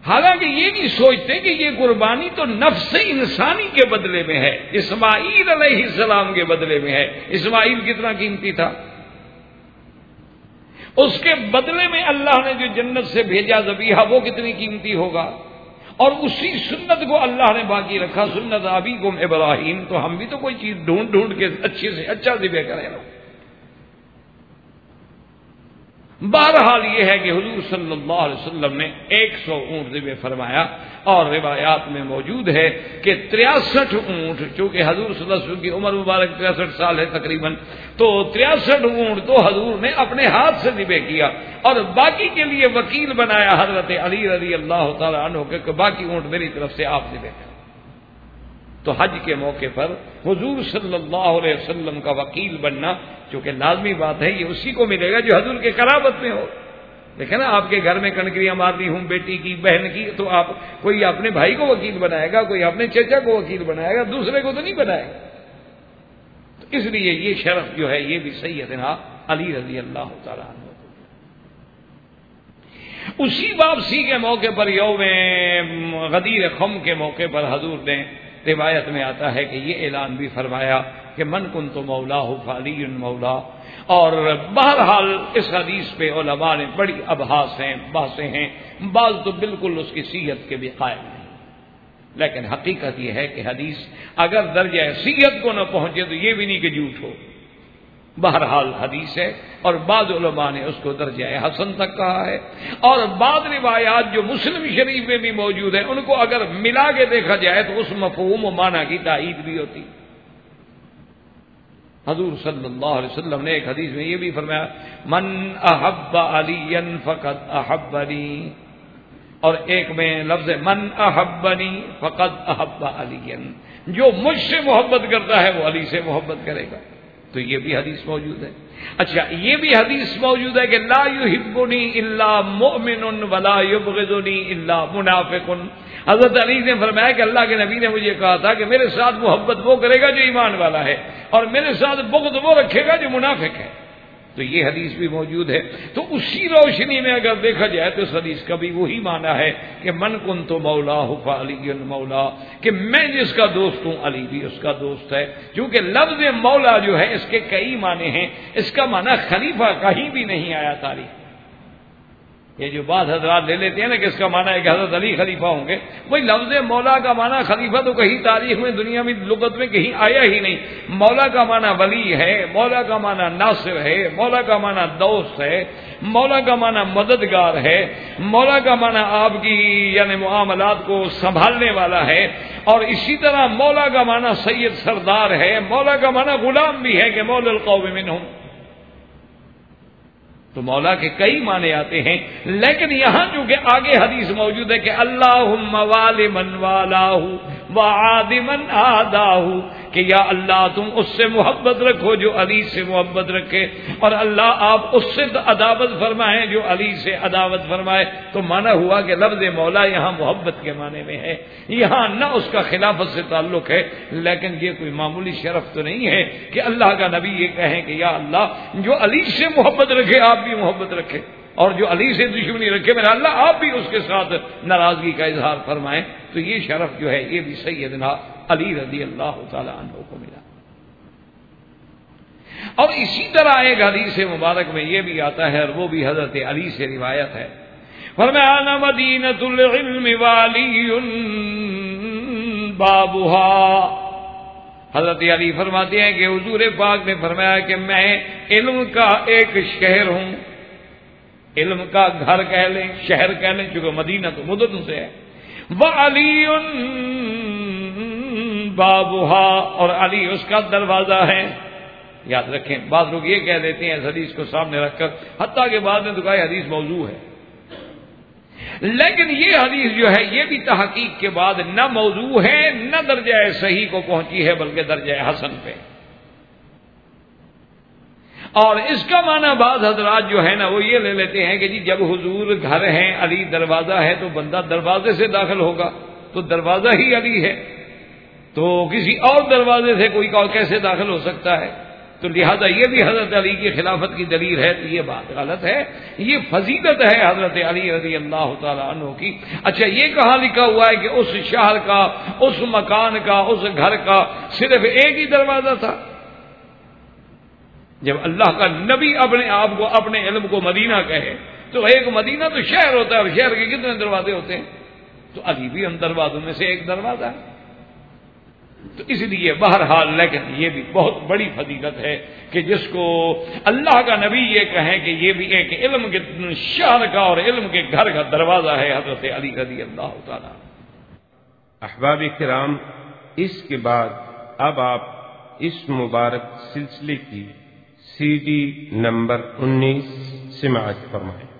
حالانکہ یہ نہیں سوچتے کہ یہ قربانی تو نفس انسانی کے بدلے میں ہے، اسماعیل علیہ السلام کے بدلے میں ہے۔ اسماعیل کتنا قیمتی تھا، اس کے بدلے میں اللہ نے جو جنت سے بھیجا ذبیحہ وہ کتنی قیمتی ہوگا، اور اسی سنت کو اللہ نے باقی رکھا، سنت ابیکم ابراہیم۔ تو ہم بھی تو کوئی چیز ڈھونڈ ڈھونڈ کے اچھے سے اچھا ذبح کریں نا۔ بہرحال یہ ہے کہ حضور صلی اللہ علیہ وسلم نے 100 اونٹ ذبح فرمایا، اور روایات میں موجود ہے کہ 63 اونٹ، چونکہ حضور صلی اللہ علیہ وسلم کی عمر مبارک 63 سال ہے تقریباً، تو 63 اونٹ تو حضور نے اپنے ہاتھ سے ذبح کیا، اور باقی کے لیے وکیل بنایا حضرت علی رضی اللہ تعالی عنہ کہ باقی اونٹ میری طرف سے آپ ذبح کریں۔ تو حج کے موقع پر حضور صلی اللہ علیہ وسلم کا وکیل بننا چونکہ لازمی بات ہے، یہ اسی کو ملے گا جو حضور کے قرابت میں ہو۔ دیکھیں نا، آپ کے گھر میں کنکریاں مارنی ہوں بیٹی کی، بہن کی، تو آپ کوئی اپنے بھائی کو وکیل بنائے گا، کوئی اپنے چچا کو وکیل بنائے گا، دوسرے کو تو نہیں بنائے گا۔ تو اس لیے یہ شرف جو ہے یہ بھی سیدنا علی رضی اللہ تعالیٰ عنہ۔ اسی واپسی کے موقع پر یوم غدیر خم کے موقع پر حضور نے روایت میں آتا ہے کہ یہ اعلان بھی فرمایا کہ من کنت مولاہ فعلی مولا. اور بہرحال اس حدیث پہ علماء نے بڑی بحثیں ہیں. بعض تو بالکل اس کی صحت کے بھی قائل نہیں، لیکن حقیقت یہ ہے کہ حدیث اگر درجہ صحت کو نہ پہنچے تو یہ بھی نہیں کہ جھوٹ ہو. بہرحال حدیث ہے، اور بعض علماء نے اس کو درجہ حسن تک کہا ہے. اور بعض روایات جو مسلم شریف میں بھی موجود ہیں ان کو اگر ملا کے دیکھا جائے تو اس مفہوم و معنی کی تائید بھی ہوتی. حضور صلی اللہ علیہ وسلم نے ایک حدیث میں یہ بھی فرمایا من احب علی فقد احبنی، اور ایک میں لفظ من احبنی فقد احب علی، جو مجھ سے محبت کرتا ہے وہ علی سے محبت کرے گا. تو یہ بھی حدیث موجود ہے. اچھا یہ بھی حدیث موجود ہے کہ لا یحبنی الا مؤمن ولا یبغضنی الا منافق. حضرت علی نے فرمایا کہ اللہ کے نبی نے مجھے کہا تھا کہ میرے ساتھ محبت وہ کرے گا جو ایمان والا ہے، اور میرے ساتھ بغض وہ رکھے گا جو منافق ہے. تو یہ حدیث بھی موجود ہے. تو اسی روشنی میں اگر دیکھا جائے تو اس حدیث کا بھی وہی معنی ہے کہ من کنت مولاہ فعلی مولا، کہ میں جس کا دوست ہوں علی بھی اس کا دوست ہے. کیونکہ لفظ مولا جو ہے اس کے کئی معنی ہیں. اس کا معنی خلیفہ کہیں بھی نہیں آیا تاریخ. یہ جو بعض حضرات لے لیتے ہیں نا کہ اس کا معنی ہے کہ حضرت علی خلیفہ ہوں گے، وہی لفظ مولا کا معنی خلیفہ تو کہیں تاریخ میں دنیا میں لغت میں کہیں آیا ہی نہیں. مولا کا معنی ولی ہے، مولا کا معنی ناصر ہے، مولا کا معنی دوست ہے، مولا کا معنی مددگار ہے، مولا کا معنی آپ کی یعنی معاملات کو سنبھالنے والا ہے. اور اسی طرح مولا کا معنی سید سردار ہے، مولا کا معنی غلام بھی ہے کہ مولا القوم منہم. تو مولا کے کئی معنی آتے ہیں. لیکن یہاں چونکہ آگے حدیث موجود ہے کہ اللہم والی من والاہ وعاد من آداہ، کہ یا اللہ تم اس سے محبت رکھو جو علی سے محبت رکھے، اور اللہ آپ اس سے عداوت فرمائیں جو علی سے عداوت فرمائے. تو معنی ہوا کہ لفظ مولا یہاں محبت کے معنی میں ہے، یہاں نہ اس کا خلافت سے تعلق ہے. لیکن یہ کوئی معمولی شرف تو نہیں ہے کہ اللہ کا نبی یہ کہیں کہ یا اللہ جو علی سے محبت رکھے آپ بھی محبت رکھے، اور جو علی سے دشمنی رکھے میرا اللہ آپ بھی اس کے ساتھ ناراضگی کا اظہار فرمائیں. تو یہ شرف جو ہے یہ بھی سیدنا علی رضی اللہ تعالی عنہ کو ملا. اور اسی طرح ایک حدیث مبارک میں یہ بھی آتا ہے، اور وہ بھی حضرت علی سے روایت ہے. فرمایا انا مدینۃ العلم والی بابھا. حضرت علی فرماتے ہیں کہ حضور پاک نے فرمایا کہ میں علم کا ایک شہر ہوں. علم کا گھر کہہ لیں، شہر کہہ لیں، چونکہ مدینہ تو مدن سے ہے. وعلی بابھا، اور علی اس کا دروازہ ہے. یاد رکھیں بعض لوگ یہ کہہ دیتے ہیں اس حدیث کو سامنے رکھ کر، حتیٰ کہ بعد میں تو کہا حدیث موضوع ہے. لیکن یہ حدیث جو ہے یہ بھی تحقیق کے بعد نہ موضوع ہے نہ درجہ صحیح کو پہنچی ہے بلکہ درجہ حسن پہ. اور اس کا معنی بعض حضرات جو ہے نا وہ یہ لے لیتے ہیں کہ جی جب حضور گھر ہیں علی دروازہ ہے تو بندہ دروازے سے داخل ہوگا، تو دروازہ ہی علی ہے، تو کسی اور دروازے سے کوئی کیسے داخل ہو سکتا ہے؟ تو لہذا یہ بھی حضرت علی کی خلافت کی دلیل ہے. تو یہ بات غلط ہے، یہ فضیلت ہے حضرت علی رضی اللہ تعالی عنہ کی. اچھا یہ کہاں لکھا ہوا ہے کہ اس شہر کا، اس مکان کا، اس گھر کا صرف ایک ہی دروازہ تھا؟ جب اللہ کا نبی اپنے آپ کو اپنے علم کو مدینہ کہے تو ایک مدینہ تو شہر ہوتا ہے، اور شہر کے کتنے دروازے ہوتے ہیں؟ تو علی بھی ان دروازوں میں سے ایک دروازہ ہے. تو اس لیے بہرحال لیکن یہ بھی بہت بڑی فضیلت ہے کہ جس کو اللہ کا نبی یہ کہیں کہ یہ بھی ایک علم کے شہر کا اور علم کے گھر کا دروازہ ہے حضرت علی رضی اللہ تعالی. احباب کرام، اس کے بعد اب آپ اس مبارک سلسلے کی CD نمبر 19 سماعت فرمائیں.